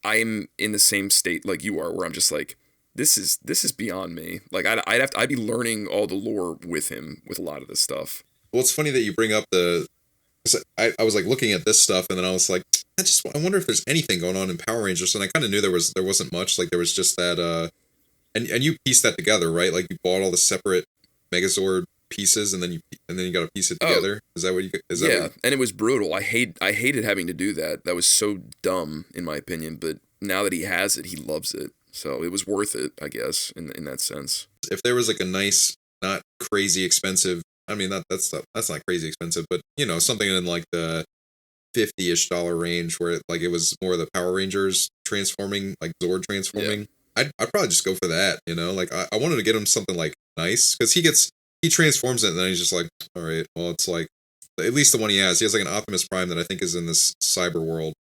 I'm in the same state like you are, where I'm just like, this is beyond me. Like I'd be learning all the lore with him with a lot of this stuff. Well, it's funny that you bring up I was like looking at this stuff, and then I was like, I wonder if there's anything going on in Power Rangers, and I kind of knew there wasn't much. Like there was just that, and you pieced that together, right? Like you bought all the separate Megazord pieces, and then you got to piece it together. Is that what you? And it was brutal. I hated having to do that. That was so dumb in my opinion. But now that he has it, he loves it. So it was worth it, I guess, in that sense. If there was like a nice, not crazy expensive. I mean, that's not crazy expensive, but you know, something in like the $50-ish range where it was more of the Power Rangers transforming, like Zord transforming. Yeah. I'd probably just go for that, you know? Like I wanted to get him something like nice, because he transforms it, and then he's just like, all right, well, it's like at least the one he has like an Optimus Prime that I think is in this Cyber World.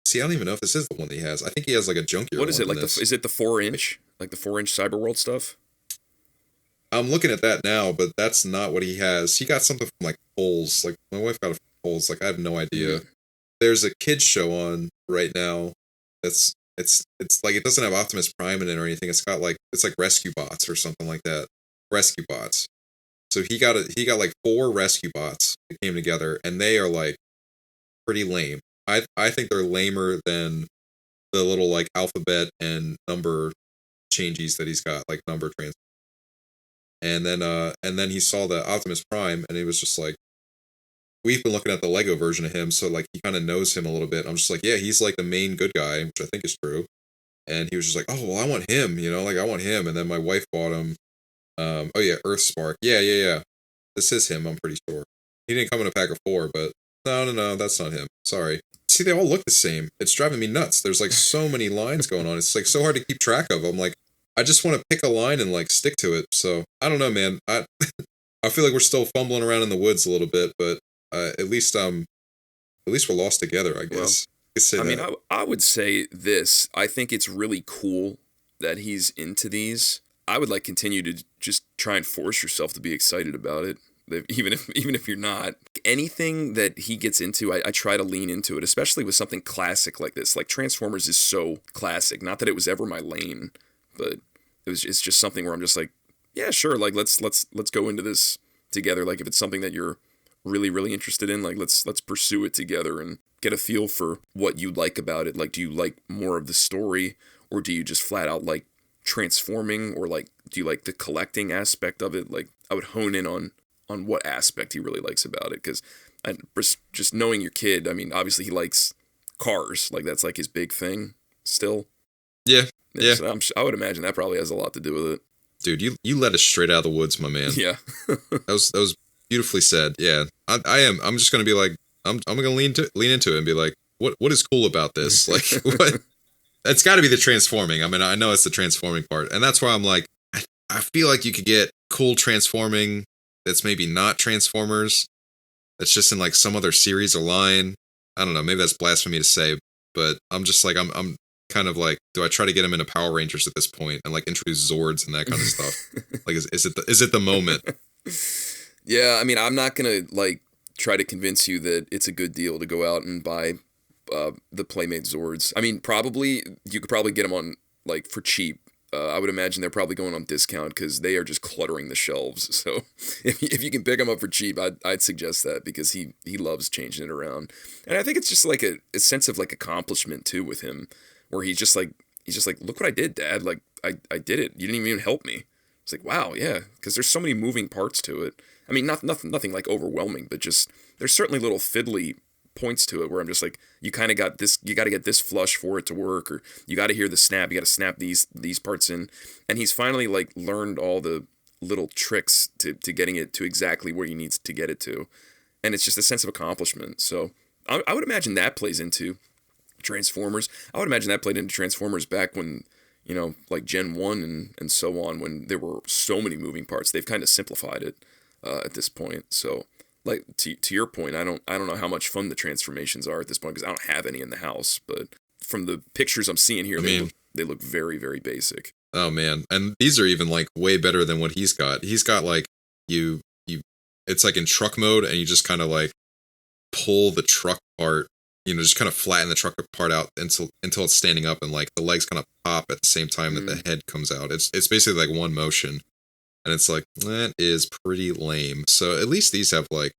See, I don't even know if this is the one that he has. I think he has like a junkier. What is it like? Is it the 4-inch, like the 4-inch Cyber World stuff? I'm looking at that now, but that's not what he has. He got something from like Kohl's. Like my wife got it from Kohl's. Like I have no idea. There's a kids show on right now. It's like it doesn't have Optimus Prime in it or anything. It's got like it's like Rescue Bots or something like that. Rescue Bots. So he got like 4 Rescue Bots that came together, and they are like pretty lame. I think they're lamer than the little like alphabet and number changes that he's got, like number trans. And then he saw the Optimus Prime, and he was just like, we've been looking at the Lego version of him, so like he kind of knows him a little bit. I'm just like, yeah, he's like the main good guy, which I think is true. And he was just like, oh well, I want him, like I want him. And then my wife bought him. Oh yeah, Earthspark. Yeah. This is him, I'm pretty sure. He didn't come in a pack of 4, but no, that's not him. Sorry. See, they all look the same. It's driving me nuts. There's like so many lines going on. It's like so hard to keep track of. I'm like, I just want to pick a line and like stick to it. So I don't know, man. I feel like we're still fumbling around in the woods a little bit, but at least we're lost together, I guess. Well, I would say this. I think it's really cool that he's into these. I would like continue to just try and force yourself to be excited about it, even if you're not. Anything that he gets into, I try to lean into it, especially with something classic like this. Like Transformers is so classic. Not that it was ever my lane, but it's just something where I'm just like, yeah, sure. Like let's go into this together. Like if it's something that you're really, really interested in, like let's pursue it together and get a feel for what you like about it. Like, do you like more of the story, or do you just flat out like transforming, or like do you like the collecting aspect of it? Like I would hone in on what aspect he really likes about it, because just knowing your kid, I mean, obviously he likes cars, like that's like his big thing still. Yeah. So I would imagine that probably has a lot to do with it. Dude, you let us straight out of the woods, my man. Yeah. that was beautifully said. Yeah. I'm just gonna be like, I'm gonna lean into it and be like, what is cool about this? Like what? It's got to be the transforming. I mean, I know it's the transforming part, and that's why I'm like, I feel like you could get cool transforming that's maybe not Transformers. That's just in like some other series or line. I don't know. Maybe that's blasphemy to say, but I'm just like, I'm kind of like, do I try to get him into Power Rangers at this point and like introduce Zords and that kind of stuff? Like, is it the moment? Yeah, I mean, I'm not gonna like try to convince you that it's a good deal to go out and buy the Playmate Zords. I mean, you could probably get them on like for cheap. I would imagine they're probably going on discount because they are just cluttering the shelves. So if you can pick them up for cheap, I'd suggest that, because he loves changing it around. And I think it's just like a sense of like accomplishment too with him, where he's just like, look what I did, Dad. Like I did it. You didn't even help me. It's like, wow, yeah, because there's so many moving parts to it. I mean, nothing like overwhelming, but just there's certainly little fiddly points to it where I'm just like, you kind of got this, you got to get this flush for it to work, or you got to hear the snap, you got to snap these parts in. And he's finally like learned all the little tricks to getting it to exactly where he needs to get it to. And it's just a sense of accomplishment. So I would imagine that plays into Transformers. I would imagine that played into Transformers back when, like Gen 1 and so on, when there were so many moving parts. They've kind of simplified it at this point. So like to your point, I don't know how much fun the transformations are at this point, because I don't have any in the house. But from the pictures I'm seeing here, they look very, very basic. Oh man, and these are even like way better than what he's got. He's got like you. It's like in truck mode, and you just kind of like pull the truck part. Just kind of flatten the truck part out until it's standing up, and like the legs kind of pop at the same time that the head comes out. It's basically like one motion. And it's like, that is pretty lame. So at least these have like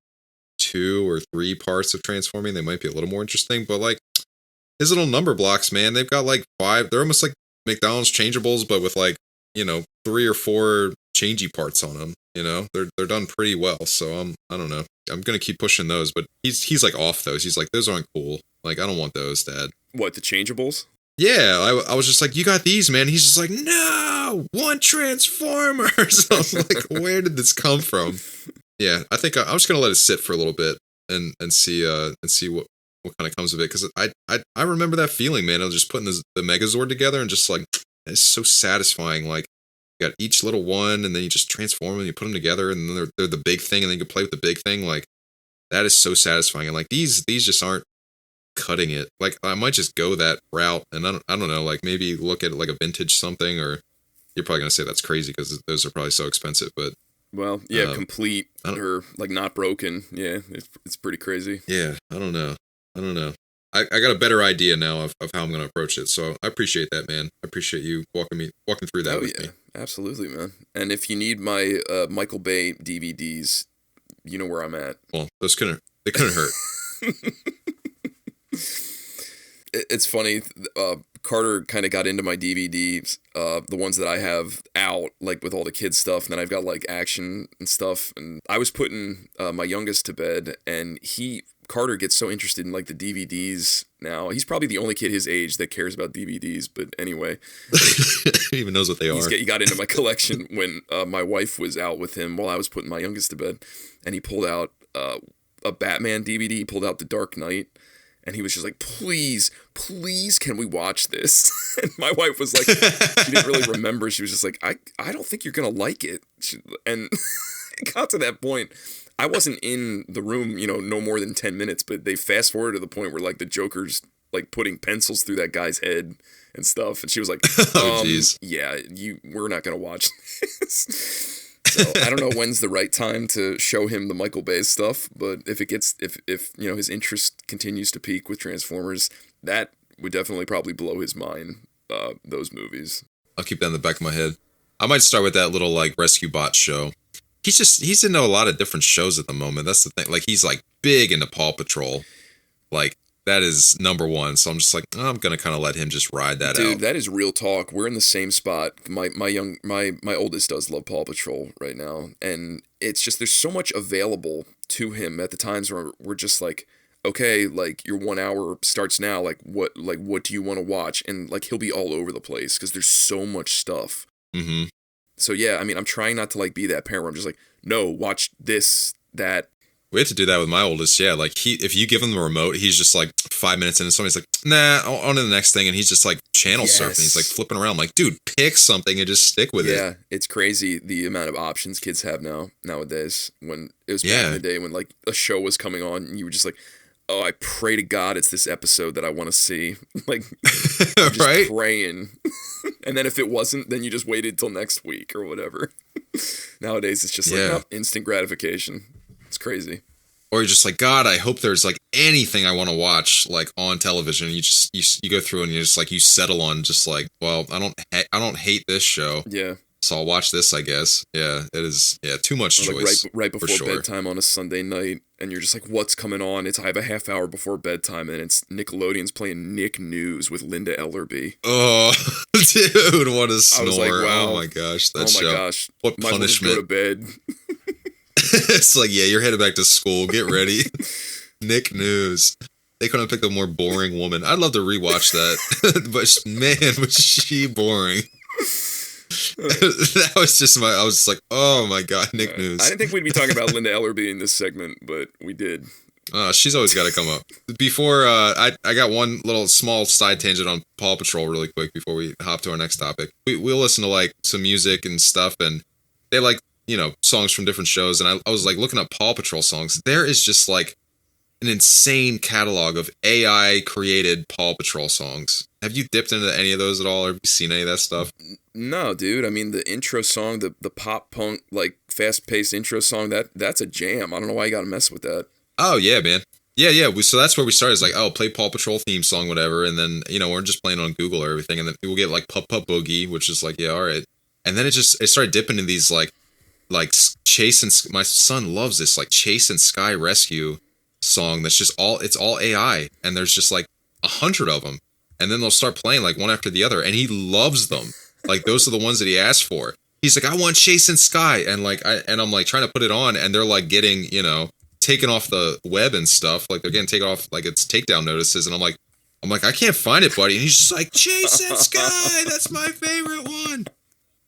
2 or 3 parts of transforming. They might be a little more interesting, but like his little number blocks, man, they've got like 5. They're almost like McDonald's Changeables, but with like, 3 or 4 changey parts on them. They're done pretty well. So I don't know. I'm going to keep pushing those, but he's like off those. He's like, those aren't cool. Like, I don't want those, Dad. What, the Changeables? Yeah, I was just like, you got these, man. He's just like, no, one Transformers. I was like, where did this come from? Yeah, I think I'm just gonna let it sit for a little bit and see what kind of comes of it, because I remember that feeling, man. I was just putting the Megazord together and just like, it's so satisfying. Like, you got each little one, and then you just transform them, and you put them together, and then they're the big thing, and then you can play with the big thing. Like, that is so satisfying. And like these just aren't cutting it. Like, I might just go that route, and I don't know, like maybe look at it like a vintage something, or you're probably gonna say that's crazy because those are probably so expensive. But Well, yeah, complete or like not broken. Yeah, it's pretty crazy. yeah, I don't know. I got a better idea now of how I'm gonna approach it. So I appreciate that, man. I appreciate you walking through that with me. Absolutely, man. And if you need my Michael Bay DVDs, you know where I'm at. Well, couldn't hurt. It's funny. Carter kind of got into my DVDs, the ones that I have out, like with all the kids stuff, and then I've got like action and stuff. And I was putting my youngest to bed, and Carter gets so interested in like the DVDs now. He's probably the only kid his age that cares about DVDs. But anyway, he even knows what they are. He got into my collection when my wife was out with him while I was putting my youngest to bed, and he pulled out a Batman DVD. He pulled out The Dark Knight. And he was just like, please, can we watch this? And my wife was like, she didn't really remember. She was just like, I don't think you're going to like it. And it got to that point. I wasn't in the room, no more than 10 minutes, but they fast forward to the point where like the Joker's like putting pencils through that guy's head and stuff. And she was like, yeah, we're not going to watch this. So I don't know when's the right time to show him the Michael Bay stuff, but if his interest continues to peak with Transformers, that would definitely probably blow his mind, those movies. I'll keep that in the back of my head. I might start with that little like Rescue Bot show. He's into a lot of different shows at the moment. That's the thing. Like he's like big into Paw Patrol. Like that is number one. So I'm just like, I'm gonna kind of let him just ride that out. Dude, that is real talk. We're in the same spot. My oldest does love Paw Patrol right now, and it's just there's so much available to him at the times where we're just like, okay, like your 1 hour starts now. Like what do you want to watch? And like he'll be all over the place because there's so much stuff. Mm-hmm. So yeah, I mean, I'm trying not to like be that parent where I'm just like, no, watch this, that. We had to do that with my oldest. Yeah, like if you give him the remote, he's just like 5 minutes in and somebody's like, nah, on to the next thing. And he's just like channel surfing. He's like flipping around. I'm like, dude, pick something and just stick with it. Yeah, it's crazy the amount of options kids have nowadays. When it was back in the day when like a show was coming on and you were just like, oh, I pray to God it's this episode that I want to see. Like, just right? praying. And then if it wasn't, then you just waited till next week or whatever. Nowadays, it's just like instant gratification. It's crazy. Or you're just like, God, I hope there's like anything I want to watch like on television. You go through and you just like you settle on just like, well, I don't hate this show. Yeah. So I'll watch this, I guess. Yeah, it is. Yeah, too much choice. Like right before bedtime on a Sunday night, and you're just like, what's coming on? I have a half hour before bedtime, and it's Nickelodeon's playing Nick News with Linda Ellerby. Oh, dude, what a snore! I was like, wow. Oh my gosh, that show. Gosh, what punishment! Go to bed. It's like, yeah, you're headed back to school. Get ready. Nick News. They couldn't have picked a more boring woman. I'd love to rewatch that, but man, was she boring. That was just I was just like, oh my God, Nick News. I didn't think we'd be talking about Linda Ellerby in this segment, but we did. She's always got to come up. Before, I got one little small side tangent on Paw Patrol really quick before we hop to our next topic. We'll listen to like some music and stuff, and they like, songs from different shows, and I was like looking up Paw Patrol songs. There is just like an insane catalog of AI created Paw Patrol songs. Have you dipped into any of those at all, or have you seen any of that stuff? No, dude. I mean, the intro song, the pop punk, like fast paced intro song, that's a jam. I don't know why you gotta mess with that. Oh yeah, man. Yeah. So that's where we started. It's like, oh, play Paw Patrol theme song, whatever, and then we're just playing on Google or everything, and then we'll get like Pup Pup Boogie, which is like, yeah, all right. And then it started dipping into these like Chase and my son loves this like Chase and Sky Rescue song that's just it's all AI, and there's just like 100 of them, and then they'll start playing like one after the other, and he loves them. Like those are the ones that he asked for. He's like, I want Chase and Sky, and I'm like trying to put it on, and they're like getting taken off the web and stuff, like they're getting taken off like it's takedown notices, and I'm like I can't find it, buddy, and he's just like, Chase and Sky, that's my favorite one.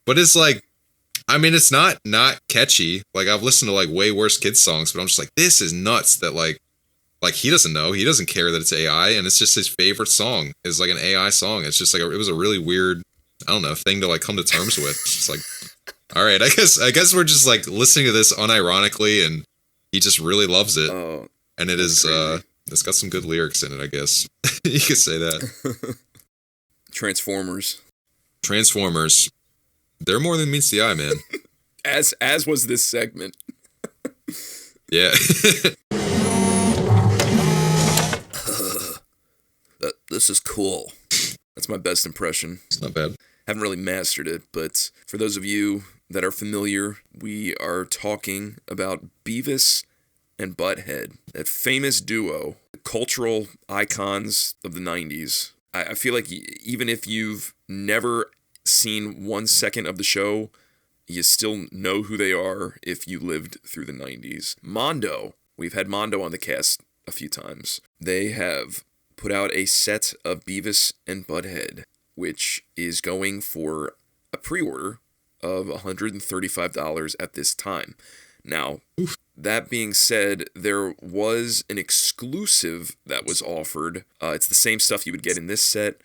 But it's like, I mean, it's not catchy. Like I've listened to like way worse kids songs, but I'm just like, this is nuts that like he doesn't know. He doesn't care that it's AI, and it's just his favorite song is like an AI song. It's just like it was a really weird, I don't know, thing to like come to terms with. It's just like, all right, I guess we're just like listening to this unironically, and he just really loves it. Oh, and it is it's got some good lyrics in it, I guess. You could say that. Transformers. They're more than meets the eye, man. As was this segment. Yeah. This is cool. That's my best impression. It's not bad. Haven't really mastered it, but for those of you that are familiar, we are talking about Beavis and Butthead, that famous duo, cultural icons of the 90s. I feel like even if you've never seen 1 second of the show, you still know who they are if you lived through the 90s. MONDO. We've had MONDO on the cast a few times. They have put out a set of Beavis and Butthead, which is going for a pre-order of $135 at this time. Now, that being said, there was an exclusive that was offered. It's the same stuff you would get in this set,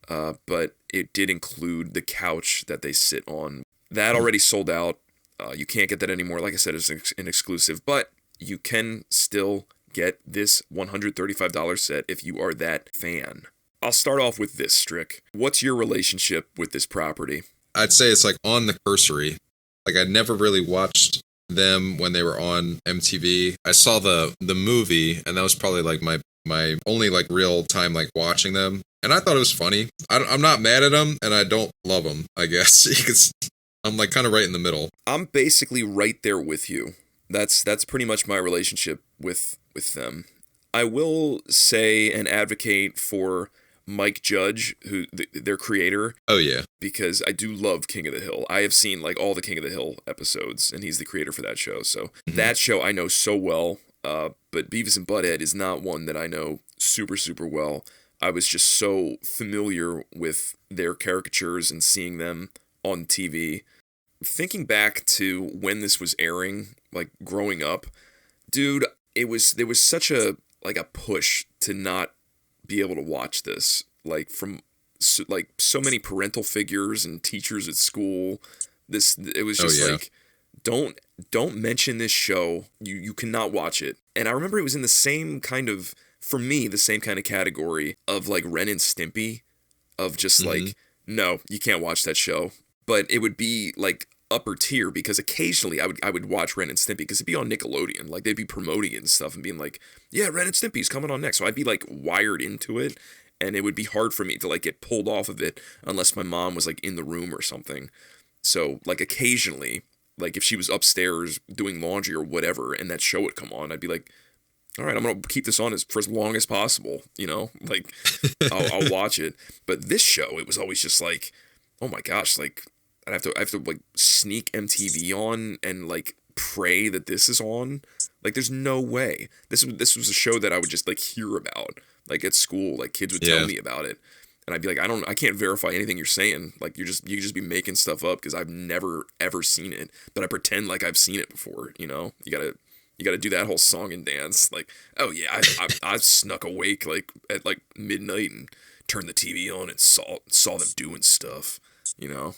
but it did include the couch that they sit on. That already sold out. You can't get that anymore. Like I said, it's an exclusive, but you can still get this $135 set if you are that fan. I'll start off with this, Strick. What's your relationship with this property? I'd say it's like on the cursory. Like, I never really watched them when they were on MTV. I saw the movie, and that was probably like my only like real time like watching them. And I thought it was funny. I'm not mad at them, and I don't love them, I guess. Because I'm like kind of right in the middle. I'm basically right there with you. That's pretty much my relationship with them. I will say and advocate for Mike Judge, who their creator. Oh yeah, because I do love King of the Hill. I have seen like all the King of the Hill episodes, and he's the creator for that show. So that show I know so well. But Beavis and Butthead is not one that I know super, super well. I was just so familiar with their caricatures and seeing them on TV. Thinking back to when this was airing, like growing up, dude, there was such a push to not be able to watch this, like from so many parental figures and teachers at school. It was just like, don't mention this show. You cannot watch it. And I remember it was in the same kind of, for me, the same kind of category of like Ren and Stimpy, of just like, no, you can't watch that show. But it would be like upper tier, because occasionally I would watch Ren and Stimpy because it'd be on Nickelodeon. Like, they'd be promoting it and stuff and being like, yeah, Ren and Stimpy's coming on next. So I'd be like wired into it, and it would be hard for me to like get pulled off of it unless my mom was like in the room or something. So like occasionally, like if she was upstairs doing laundry or whatever and that show would come on, I'd be like, all right, I'm going to keep this on for as long as possible, you know, like I'll watch it. But this show, it was always just like, oh my gosh, like I have to like sneak MTV on and like pray that this is on. Like, there's no way. This was a show that I would just like hear about, like at school. Like, kids would tell me about it, and I'd be like, I can't verify anything you're saying. Like, you just be making stuff up because I've never ever seen it, but I pretend like I've seen it before. You know, you gotta do that whole song and dance. Like, oh yeah, I snuck awake like at like midnight and turned the TV on and saw them doing stuff. You know,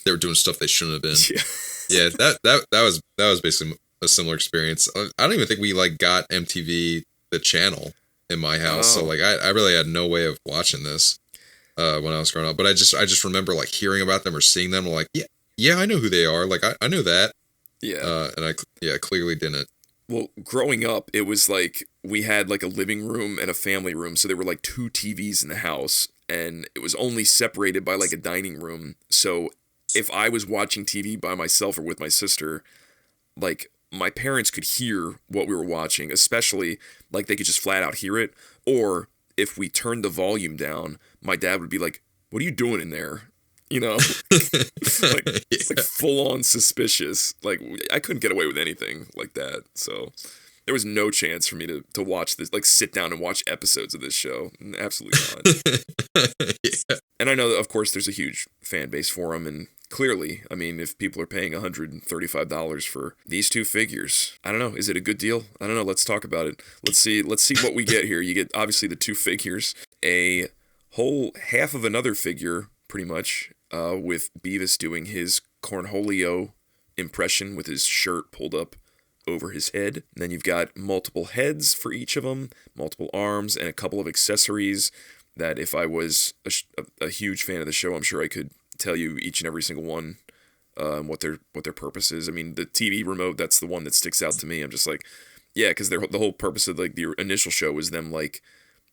they were doing stuff they shouldn't have been. Yeah, that was basically a similar experience. I don't even think we like got MTV the channel in my house, so like I really had no way of watching this when I was growing up. But I just remember like hearing about them or seeing them. Like, yeah, I know who they are. Like I knew that. Yeah. And I clearly didn't. Well, growing up, it was like we had like a living room and a family room, so there were like 2 TVs in the house, and it was only separated by like a dining room. So if I was watching TV by myself or with my sister, like my parents could hear what we were watching, especially like they could just flat out hear it. Or if we turned the volume down, my dad would be like, "What are you doing in there?" You know, like full on suspicious. Like, I couldn't get away with anything like that. So there was no chance for me to watch this, like sit down and watch episodes of this show. Absolutely not. And I know that, of course, there's a huge fan base for them. And clearly, I mean, if people are paying $135 for these 2 figures, I don't know. Is it a good deal? I don't know. Let's talk about it. Let's see what we get here. You get, obviously, the 2 figures, a whole half of another figure, pretty much, with Beavis doing his Cornholio impression with his shirt pulled up over his head. And then you've got multiple heads for each of them, multiple arms, and a couple of accessories that if I was a huge fan of the show, I'm sure I could tell you each and every single one, what their purpose is. I mean, the TV remote, that's the one that sticks out to me. I'm just like, yeah, because the whole purpose of like the initial show was them like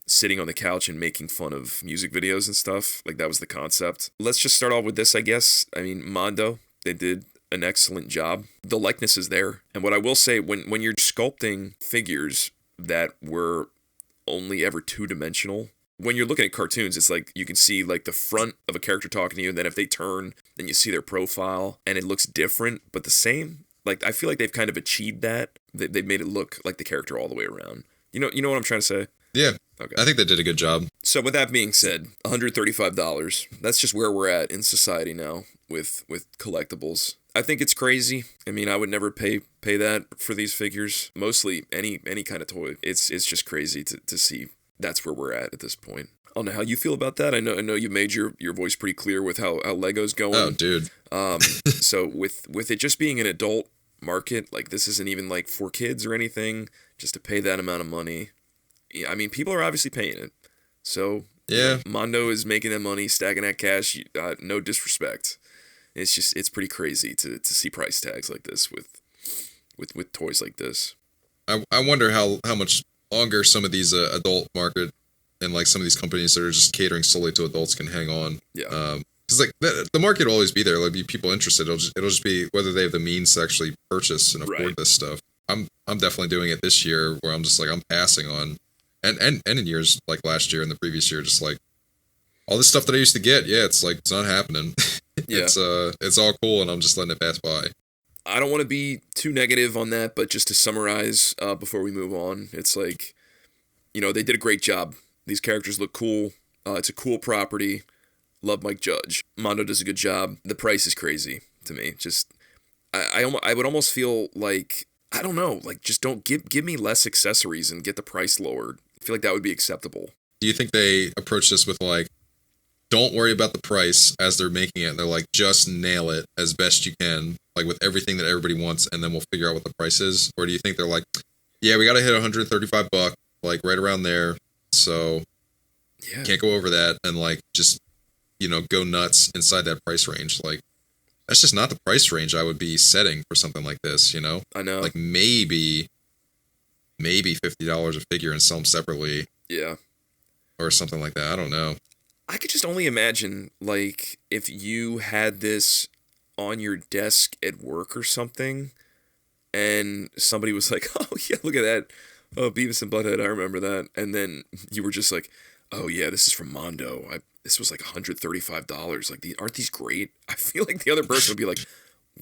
sitting on the couch and making fun of music videos and stuff. Like that was the concept. Let's just start off with this, I guess. I mean, Mondo, they did an excellent job. The likeness is there. And what I will say, when you're sculpting figures that were only ever two-dimensional, when you're looking at cartoons, it's like you can see like the front of a character talking to you, and then if they turn, then you see their profile, and it looks different, but the same. Like, I feel like they've kind of achieved that. They've made it look like the character all the way around. You know what I'm trying to say? Yeah. Okay. I think they did a good job. So with that being said, $135. That's just where we're at in society now with collectibles. I think it's crazy. I mean, I would never pay that for these figures. Mostly any kind of toy. It's just crazy to see that's where we're at this point. I don't know how you feel about that. I know you made your voice pretty clear with how Lego's going. Oh, dude. So with it just being an adult market, like this isn't even like for kids or anything, just to pay that amount of money. I mean, people are obviously paying it. So yeah, Mondo is making that money, stacking that cash. No disrespect. It's pretty crazy to see price tags like this with toys like this. I wonder how much longer some of these adult market and like some of these companies that are just catering solely to adults can hang on. Yeah. Because like the market will always be there. There'll be people interested. It'll just be whether they have the means to actually purchase and afford this stuff. I'm definitely doing it this year where I'm just like I'm passing on, and in years like last year and the previous year, just like all this stuff that I used to get. Yeah, it's like it's not happening. Yeah. It's all cool, and I'm just letting it pass by. I don't want to be too negative on that, but just to summarize before we move on, it's like, they did a great job. These characters look cool. It's a cool property. Love Mike Judge. Mondo does a good job. The price is crazy to me. Just, I would almost feel like, I don't know, like just don't give me less accessories and get the price lowered. I feel like that would be acceptable. Do you think they approach this with like, don't worry about the price as they're making it? They're like, just nail it as best you can, like with everything that everybody wants, and then we'll figure out what the price is? Or do you think they're like, yeah, we got to hit $135, like right around there, so can't go over that, and like just go nuts inside that price range? Like that's just not the price range I would be setting for something like this. I know, like maybe $50 a figure and sell them separately, or something like that. I don't know. I could just only imagine, like, if you had this on your desk at work or something, and somebody was like, oh, yeah, look at that. Oh, Beavis and Butthead, I remember that. And then you were just like, oh, yeah, this is from Mondo. This was like $135. Like, aren't these great? I feel like the other person would be like,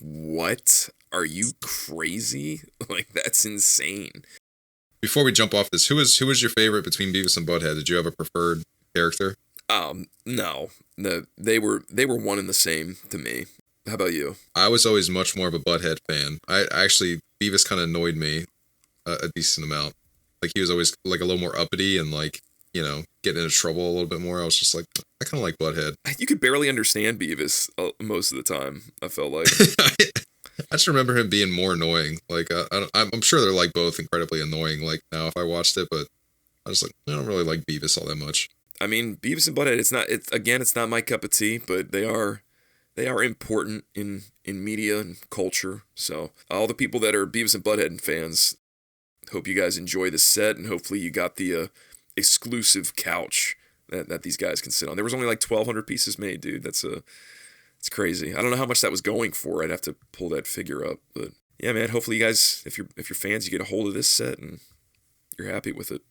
what? Are you crazy? Like, that's insane. Before we jump off this, who was your favorite between Beavis and Butthead? Did you have a preferred character? No, they were one and the same to me. How about you? I was always much more of a Butthead fan. Beavis kind of annoyed me a decent amount. Like he was always like a little more uppity and like, getting into trouble a little bit more. I was just like, I kind of like Butthead. You could barely understand Beavis most of the time, I felt like. I just remember him being more annoying. Like, I'm sure they're like both incredibly annoying like now if I watched it, but I was like, I don't really like Beavis all that much. I mean, Beavis and Butthead, it's not my cup of tea, but they are important in media and culture. So all the people that are Beavis and Butthead fans, hope you guys enjoy the set, and hopefully you got the exclusive couch that these guys can sit on. There was only like 1,200 pieces made, dude. It's crazy. I don't know how much that was going for. I'd have to pull that figure up, but yeah, man. Hopefully you guys, if you're fans, you get a hold of this set and you're happy with it.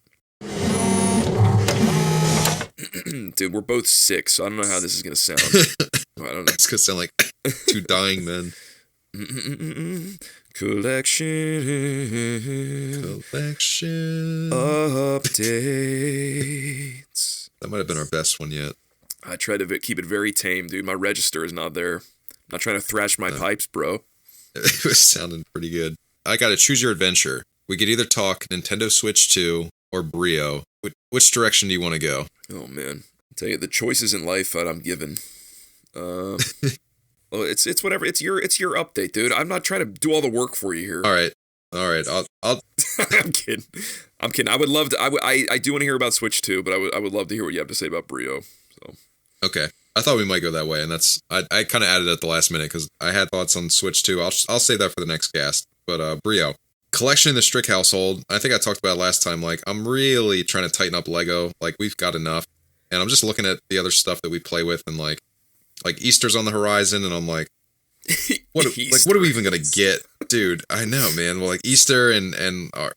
Dude, we're both sick, so I don't know how this is gonna sound. I don't know. It's gonna sound like two dying men. Collection updates. That might have been our best one yet. I tried to keep it very tame, dude. My register is not there. I'm not trying to thrash my pipes, bro. It was sounding pretty good. I gotta choose your adventure. We could either talk Nintendo Switch 2 or Brio. Which direction do you want to go? Oh, man. I'll tell you, the choices in life that I'm given. Well, it's whatever. It's your update, dude. I'm not trying to do all the work for you here. All right. I'll I'm kidding. I would love to. I do want to hear about Switch 2, but I would love to hear what you have to say about Brio. So. Okay. I thought we might go that way, and I kind of added it at the last minute because I had thoughts on Switch too. I'll save that for the next cast. But Brio, collection in the Strick household. I think I talked about it last time. Like, I'm really trying to tighten up Lego. Like, we've got enough, and I'm just looking at the other stuff that we play with, and like Easter's on the horizon, and I'm like, what are we even gonna get, dude? I know, man. Well, like Easter and our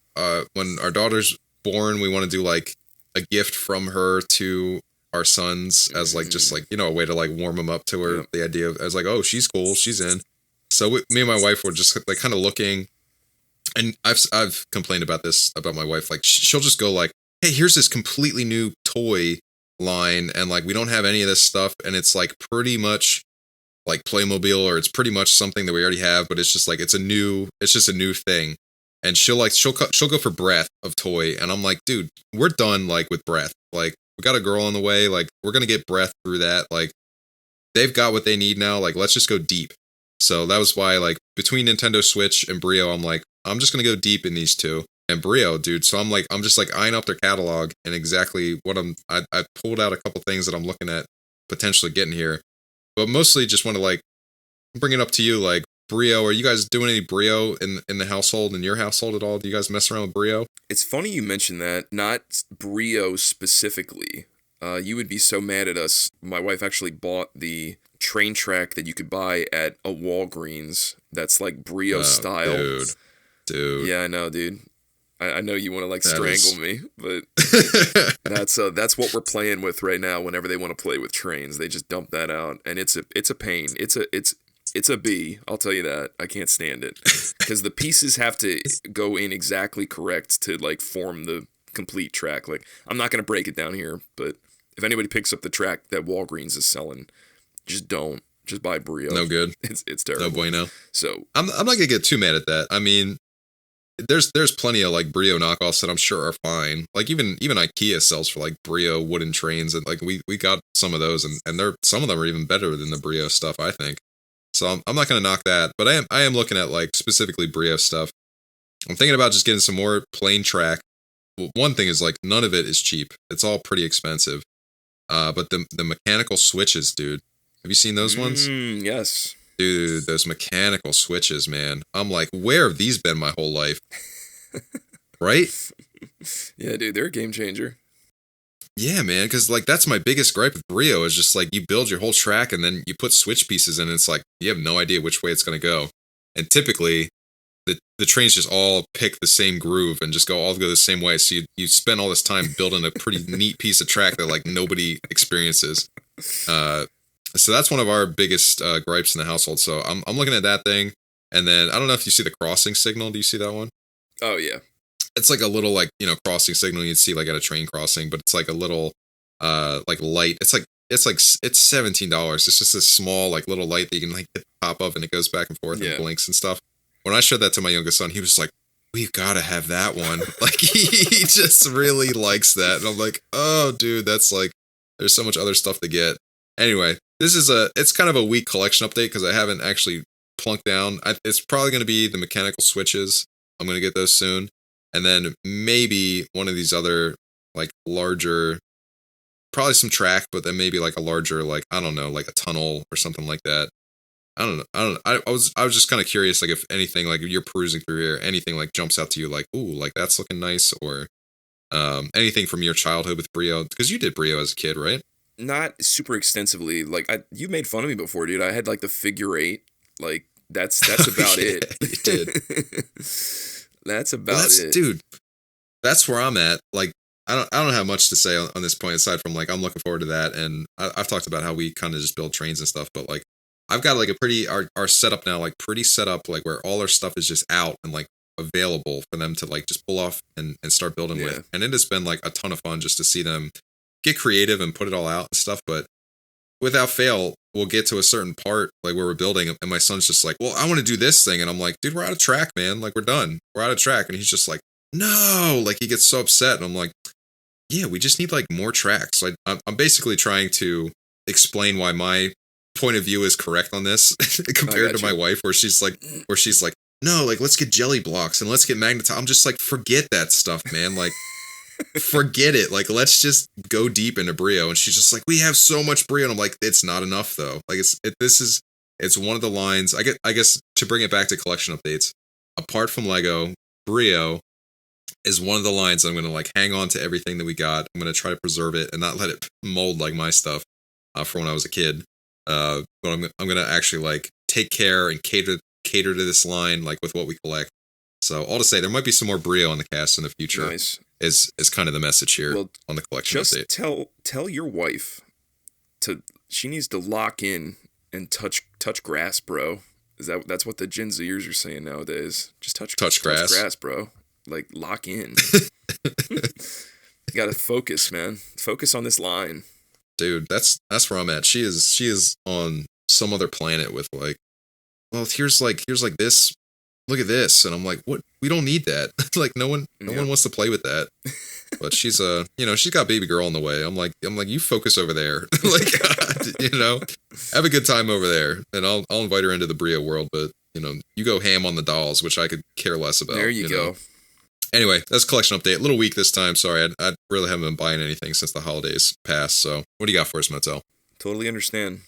when our daughter's born, we want to do like a gift from her to our sons as like just like, you know, a way to like warm them up to her. Yep. The idea of as like, oh, she's cool, she's in. So me and my wife were just like kind of looking, and I've complained about this about my wife. Like she'll just go like, hey, here's this completely new toy line, and like we don't have any of this stuff, and it's like pretty much like Playmobil, or it's pretty much something that we already have, but it's just like it's just a new thing. And she'll go for breadth of toy, and I'm like, dude, we're done like with breadth. Like we got a girl on the way, like we're gonna get breadth through that. Like they've got what they need now. Like let's just go deep. So that was why like between Nintendo Switch and Brio, I'm like, I'm just gonna go deep in these two. And Brio, dude. So I'm just like eyeing up their catalog and exactly what I pulled out a couple things that I'm looking at potentially getting here, but mostly just want to like bring it up to you. Like Brio, are you guys doing any Brio in the household, in your household at all? Do you guys mess around with Brio? It's funny you mentioned that. Not Brio specifically. You would be so mad at us. My wife actually bought the train track that you could buy at a Walgreens. That's like Brio style. Dude. Yeah, I know, dude. I know you want to like strangle me, but that's what we're playing with right now. Whenever they want to play with trains, they just dump that out, and it's a pain. It's a B. I'll tell you that. I can't stand it because the pieces have to go in exactly correct to like form the complete track. Like I'm not gonna break it down here, but if anybody picks up the track that Walgreens is selling, just don't. Just buy Brio. No good. It's terrible. No bueno. So I'm not gonna get too mad at that. I mean, there's plenty of like Brio knockoffs that I'm sure are fine. Like even IKEA sells for like Brio wooden trains, and like we got some of those, and some of them are even better than the Brio stuff, I think. So I'm not gonna knock that, but I am looking at like specifically Brio stuff. I'm thinking about just getting some more plain track. Well, one thing is like none of it is cheap. It's all pretty expensive. But the mechanical switches, dude. Have you seen those ones? Yes. Dude, those mechanical switches, man. I'm like, where have these been my whole life? Right? Yeah, dude, they're a game changer. Yeah, man, because like that's my biggest gripe with Brio is just like you build your whole track and then you put switch pieces in, and it's like you have no idea which way it's going to go. And typically, the trains just all pick the same groove and just go the same way. So you spend all this time building a pretty neat piece of track that like nobody experiences. So that's one of our biggest gripes in the household. So I'm looking at that thing, and then I don't know if you see the crossing signal. Do you see that one? Oh yeah. It's like a little like, you know, crossing signal you'd see like at a train crossing, but it's like a little like light. It's $17. It's just this small like little light that you can like hit the top of, and it goes back and forth and blinks and stuff. When I showed that to my youngest son, he was like, "We've got to have that one." Like he just really likes that, and I'm like, "Oh, dude, that's like there's so much other stuff to get." Anyway, it's kind of a weak collection update because I haven't actually plunked down. It's probably going to be the mechanical switches. I'm going to get those soon. And then maybe one of these other like larger, probably some track, but then maybe like a larger, like, I don't know, like a tunnel or something like that. I don't know. I was just kind of curious, like if anything, like if you're perusing through here, anything like jumps out to you like, ooh, like that's looking nice, or anything from your childhood with Brio, because you did Brio as a kid, right? Not super extensively. Like you made fun of me before, dude. I had like the figure 8. Like that's about it. You did. That's about it, dude. That's where I'm at. Like I don't have much to say on this point aside from like I'm looking forward to that, and I've talked about how we kind of just build trains and stuff, but like I've got like a pretty our setup now, like pretty set up, like where all our stuff is just out and like available for them to like just pull off and start building with. And it has been like a ton of fun just to see them get creative and put it all out and stuff. But without fail, we'll get to a certain part like where we're building, and my son's just like, well, I want to do this thing, and I'm like, dude, we're out of track, man. Like we're done. We're out of track. And he's just like, no, like he gets so upset, and I'm like, yeah, we just need like more tracks. So I'm basically trying to explain why my point of view is correct on this compared to my wife, where she's like, no, like let's get jelly blocks and let's get magnetite. I'm just like, forget that stuff, man. Like Forget it. Like, let's just go deep into Brio. And she's just like, we have so much Brio. And I'm like, it's not enough though. Like it's one of the lines. I guess to bring it back to collection updates, apart from Lego, Brio is one of the lines I'm going to like hang on to everything that we got. I'm going to try to preserve it and not let it mold like my stuff from when I was a kid. But I'm going to actually like take care and cater to this line like with what we collect. So all to say, there might be some more Brio on the cast in the future. Nice. Is kind of the message here on the collection update. Just tell your wife she needs to lock in and touch grass, bro. That's what the Gen Zers are saying nowadays? Just touch grass. Touch grass, bro. Like, lock in. You gotta focus, man. Focus on this line. Dude, that's where I'm at. She is on some other planet with like, well, here's this. Look at this. And I'm like, what? We don't need that. Like, no one wants to play with that. But she's she's got baby girl on the way. I'm like, you focus over there. Like, have a good time over there. And I'll invite her into the Brio world, but you go ham on the dolls, which I could care less about. There you go. Anyway, that's collection update. A little weak this time. Sorry, I really haven't been buying anything since the holidays passed. So, what do you got for us, MOTYL? Totally understand.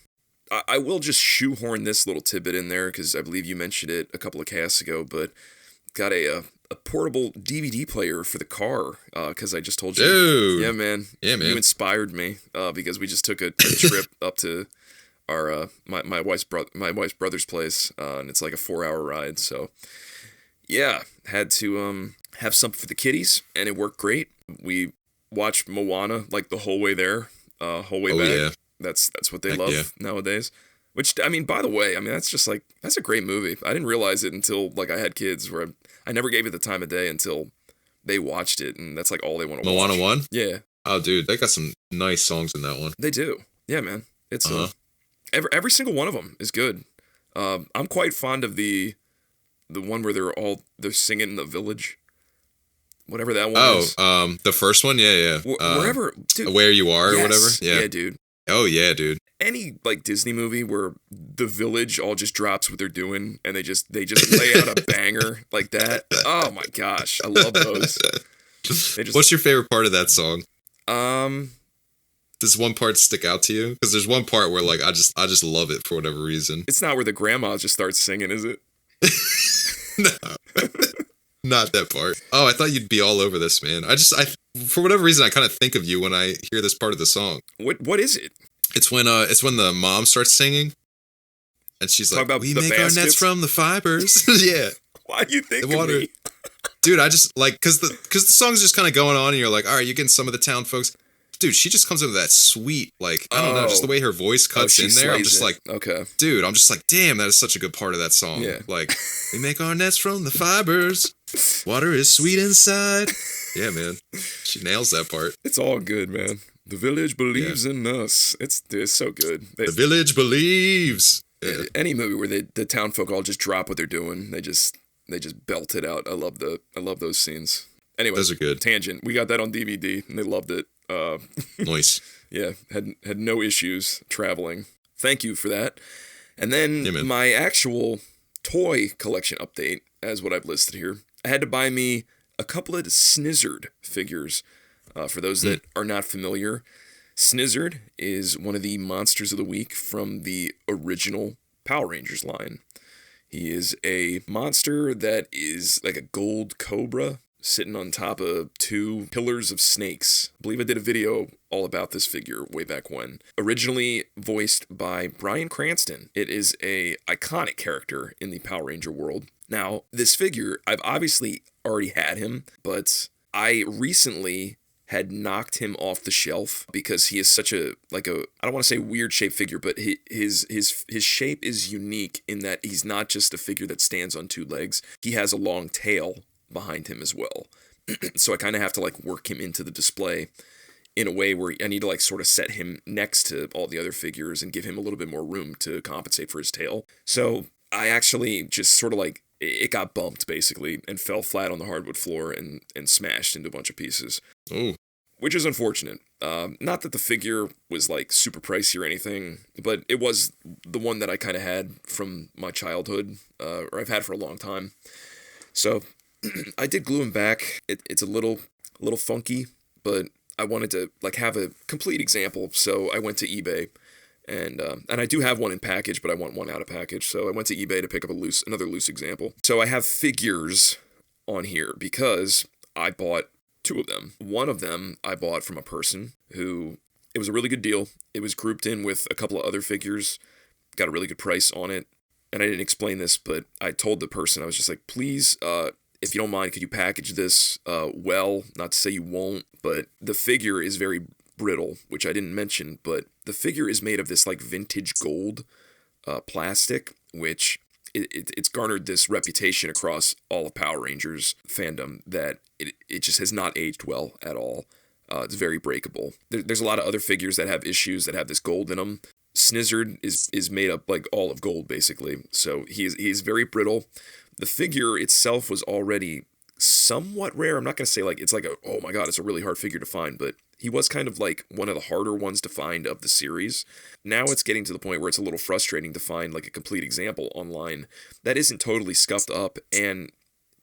I will just shoehorn this little tidbit in there because I believe you mentioned it a couple of casts ago, but got a portable DVD player for the car because I just told you. Dude. Yeah, man. You inspired me because we just took a trip up to our my wife's brother's place, and it's like a 4-hour ride. So yeah, had to have something for the kiddies, and it worked great. We watched Moana like the whole way there, whole way back. Yeah. That's what they love nowadays. Which, I mean, by the way, that's a great movie. I didn't realize it until like I had kids, where I never gave it the time of day until they watched it, and that's like all they want to watch. Moana 1? Yeah. Oh, dude, they got some nice songs in that one. They do. Yeah, man. It's every single one of them is good. I'm quite fond of the one where they're singing in the village. Whatever that one is. The first one? Yeah. Wherever, dude. Where You Are or whatever? Yeah, dude. Oh, yeah, dude. Any like Disney movie where the village all just drops what they're doing and they just lay out a banger like that. Oh my gosh, I love those. What's your favorite part of that song? Does one part stick out to you? Because there's one part where like I just love it for whatever reason. It's not where the grandma just starts singing, is it? No. Not that part. Oh, I thought you'd be all over this, man. I for whatever reason, I kind of think of you when I hear this part of the song. What is it? It's when the mom starts singing, and she's like, "We make baskets? Our nets from the fibers." Yeah. Why do you think the water? Me? Dude, I just like because the song's just kind of going on, and you're like, all right, you're getting some of the town folks. Dude, she just comes in with that sweet, like, I don't know, just the way her voice cuts in there. I'm just like, okay, dude, I'm just like, damn, that is such a good part of that song. Yeah. Like, we make our nets from the fibers. Water is sweet inside. Yeah, man. She nails that part. It's all good, man. The village believes in us. It's so good. The village believes. Yeah. Any movie where the town folk all just drop what they're doing, they just belt it out. I love those scenes. Anyway, those are good. Tangent. We got that on DVD and they loved it. Nice. Yeah, had no issues traveling. Thank you for that. And then my actual toy collection update, as what I've listed here. I had to buy me a couple of Snizzard figures. For those that are not familiar, Snizzard is one of the monsters of the week from the original Power Rangers line. He is a monster that is like a gold cobra sitting on top of 2 pillars of snakes. I believe I did a video all about this figure way back when. Originally voiced by Bryan Cranston. It is a iconic character in the Power Ranger world. Now, this figure, I've obviously already had him, but I recently had knocked him off the shelf because he is such I don't want to say weird shaped figure, but his shape is unique in that he's not just a figure that stands on 2 legs. He has a long tail behind him as well. So I kind of have to like work him into the display in a way where I need to like sort of set him next to all the other figures and give him a little bit more room to compensate for his tail. So I actually just sort of like, it got bumped basically and fell flat on the hardwood floor and smashed into a bunch of pieces. Ooh. Which is unfortunate. Not that the figure was like super pricey or anything, but it was the one that I kind of had from my childhood, or I've had for a long time. So I did glue him back. It's a little funky. but I wanted to like have a complete example, so I went to eBay, and I do have one in package, but I want one out of package, so I went to eBay to pick up another loose example. So I have figures on here because I bought 2 of them. One of them I bought from a person who, it was a really good deal. It was grouped in with a couple of other figures, got a really good price on it. And I didn't explain this, but I told the person, I was just like, please, if you don't mind, could you package this well? Not to say you won't, but the figure is very brittle, which I didn't mention, but the figure is made of this like vintage gold plastic, which it's garnered this reputation across all of Power Rangers fandom that it just has not aged well at all. It's very breakable. There's a lot of other figures that have issues that have this gold in them. Snizzard is made up like all of gold, basically. So he's very brittle. The figure itself was already somewhat rare. I'm not going to say like it's like oh my god, it's a really hard figure to find, but he was kind of like one of the harder ones to find of the series. Now it's getting to the point where it's a little frustrating to find like a complete example online that isn't totally scuffed up and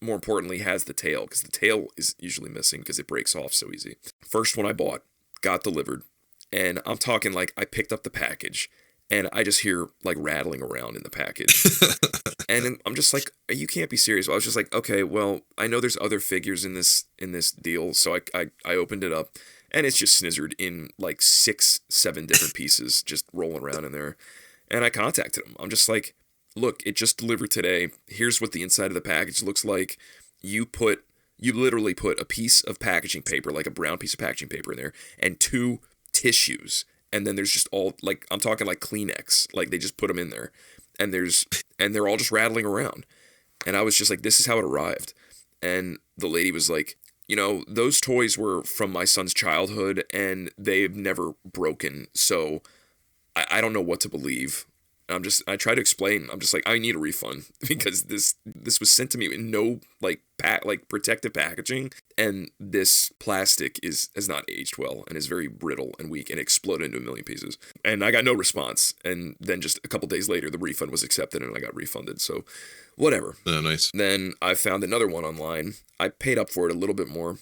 more importantly has the tail, because the tail is usually missing because it breaks off so easy. First one I bought got delivered, and I'm talking like I picked up the package and I just hear like rattling around in the package. And I'm just like, you can't be serious. I was just like, okay, well, I know there's other figures in this deal, so I opened it up, and it's just Snizzard in like 6-7 different pieces just rolling around in there. And I contacted him. I'm just like, look, it just delivered today. Here's what the inside of the package looks like. You literally put a piece of packaging paper, like a brown piece of packaging paper in there, and 2 tissues. And then there's just all, like, I'm talking like Kleenex. Like, they just put them in there. And they're all just rattling around. And I was just like, this is how it arrived. And the lady was like, you know, those toys were from my son's childhood, and they've never broken. So I don't know what to believe. I try to explain. I'm just like, I need a refund because this was sent to me in no like protective packaging, and this plastic has not aged well and is very brittle and weak and exploded into a million pieces. And I got no response. And then just a couple days later, the refund was accepted and I got refunded. So whatever. Oh, nice. Then I found another one online. I paid up for it a little bit more,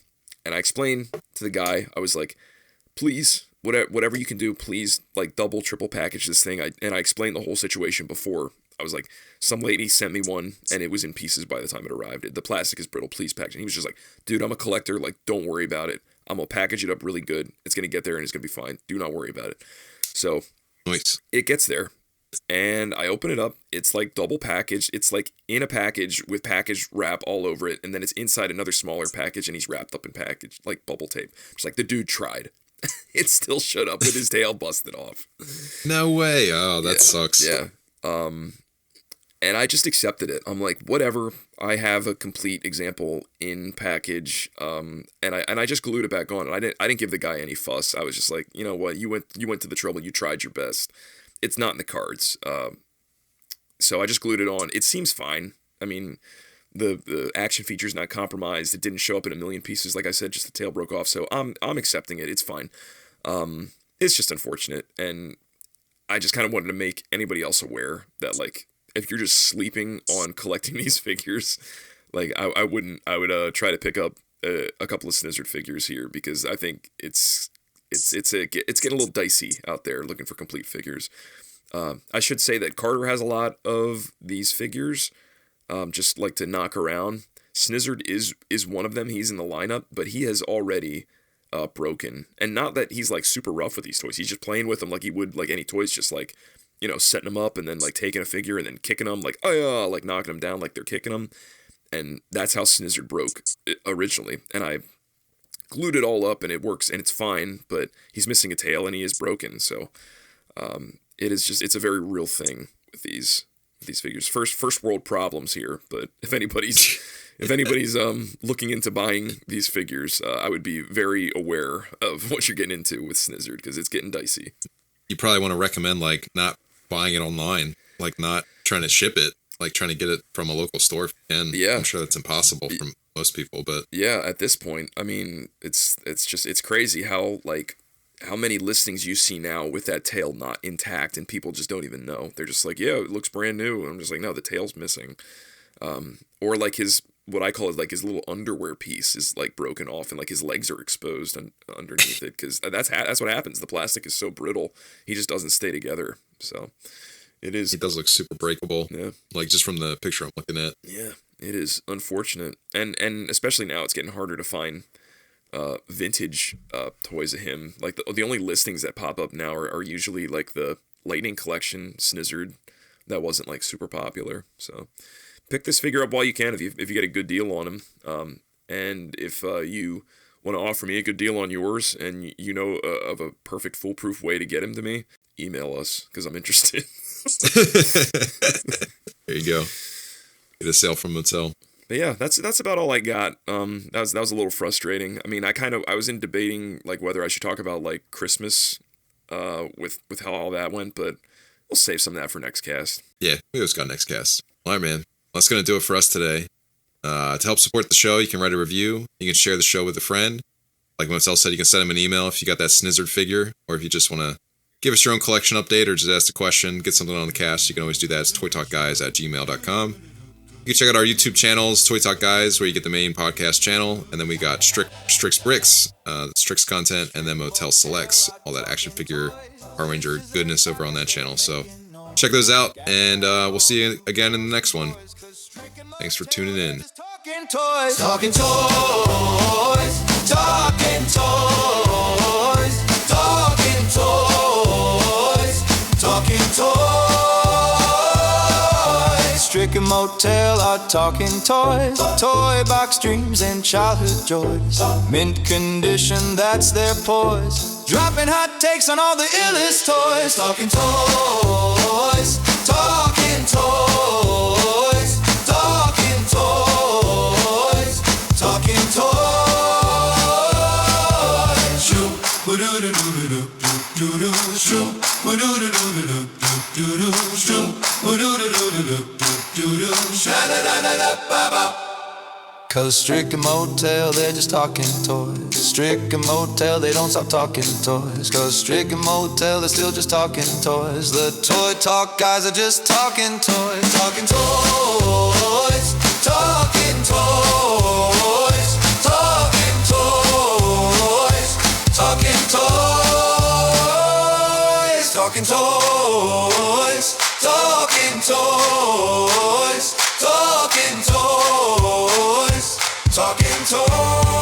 and I explained to the guy, I was like, please, whatever you can do, please, like, double, triple package this thing. And I explained the whole situation before. I was like, some lady sent me one, and it was in pieces by the time it arrived. The plastic is brittle, please package it. He was just like, dude, I'm a collector. Like, don't worry about it. I'm going to package it up really good. It's going to get there, and it's going to be fine. Do not worry about it. So, nice. It gets there, and I open it up. It's, like, double packaged. It's, like, in a package with package wrap all over it, and then it's inside another smaller package, and he's wrapped up in package, like, bubble tape. Just like, the dude tried. It still showed up with his tail busted off. No way. Oh, that sucks. Yeah. And I just accepted it. I'm like, whatever. I have a complete example in package. And I just glued it back on. And I didn't give the guy any fuss. I was just like, you know what? You went to the trouble. You tried your best. It's not in the cards. So I just glued it on. It seems fine. I mean, the action feature's not compromised. It didn't show up in a million pieces. Like I said, just the tail broke off. So I'm accepting it. It's fine. It's just unfortunate. And I just kind of wanted to make anybody else aware that, like, if you're just sleeping on collecting these figures, like, I would try to pick up a couple of Snizzard figures here, because I think it's getting a little dicey out there looking for complete figures. I should say that Carter has a lot of these figures. Just like to knock around. Snizzard is one of them. He's in the lineup, but he has already broken. And not that he's like super rough with these toys. He's just playing with them like he would like any toys, just like, you know, setting them up and then like taking a figure and then kicking them, like, oh yeah, like knocking them down like they're kicking them. And that's how Snizzard broke originally. And I glued it all up and it works and it's fine, but he's missing a tail and he is broken. So it's a very real thing with these figures. First world problems here, but if anybody's looking into buying these figures, I would be very aware of what you're getting into with Snizzard, because it's getting dicey. You probably want to recommend like not buying it online, like not trying to ship it, like trying to get it from a local store if you can. Yeah. I'm sure that's impossible for most people, but yeah, at this point, I mean, it's crazy how many listings you see now with that tail not intact, and people just don't even know. They're just like, yeah, it looks brand new. And I'm just like, no, the tail's missing. Or like his what I call it, like his little underwear piece is like broken off and like his legs are exposed underneath it, because that's what happens. The plastic is so brittle, he just doesn't stay together. So it is. He does look super breakable. Yeah. Like just from the picture I'm looking at. Yeah, it is unfortunate, and especially now it's getting harder to find vintage toys of him. Like the only listings that pop up now are usually like the Lightning Collection Snizzard that wasn't like super popular. So pick this figure up while you can if you get a good deal on him. And if you want to offer me a good deal on yours and you know of a perfect foolproof way to get him to me, email us because I'm interested. There you go. Get a sale from MOTYL. But yeah, that's about all I got. That was a little frustrating. I mean, I was in debating like whether I should talk about like Christmas, with how all that went, but we'll save some of that for next cast. Yeah, we always got next cast. All right, man. That's gonna do it for us today. To help support the show, you can write a review. You can share the show with a friend. Like MOTYL said, you can send him an email if you got that Snizzard figure, or if you just want to give us your own collection update or just ask a question, get something on the cast. You can always do that. It's toytalkguys@gmail.com. You can check out our YouTube channels, Toy Talk Guys, where you get the main podcast channel, and then we got Strick's Bricks, Strick's content, and then MOTYL Selects, all that action figure, Power Ranger goodness over on that channel. So check those out, and we'll see you again in the next one. Thanks for tuning in. Talking toys, talking toys, talking toys, talking toys, talking toys. Strick and MOTYL are talking toys, toy box dreams and childhood joys. Mint condition, that's their poise. Dropping hot takes on all the illest toys. Talking toys, talking toys, talking toys, talking toys. Shoot, ba-doo-doo-doo-doo-doo-doo-doo. Shoot, ba-doo-doo-doo-doo-doo-doo. Shoot, ba-doo-doo-doo-doo-doo-doo. Sha-da-da-da-da-ba-ba. 'Cause Strick and MOTYL, they're just talking toys. Strick and MOTYL, they don't stop talking toys. 'Cause Strick and MOTYL, they're still just talking toys. The Toy Talk Guys are just talking toys. Talking toys, talking toys, talking toys, talking toys, talking toys, talking toys, talking toys, talking toys.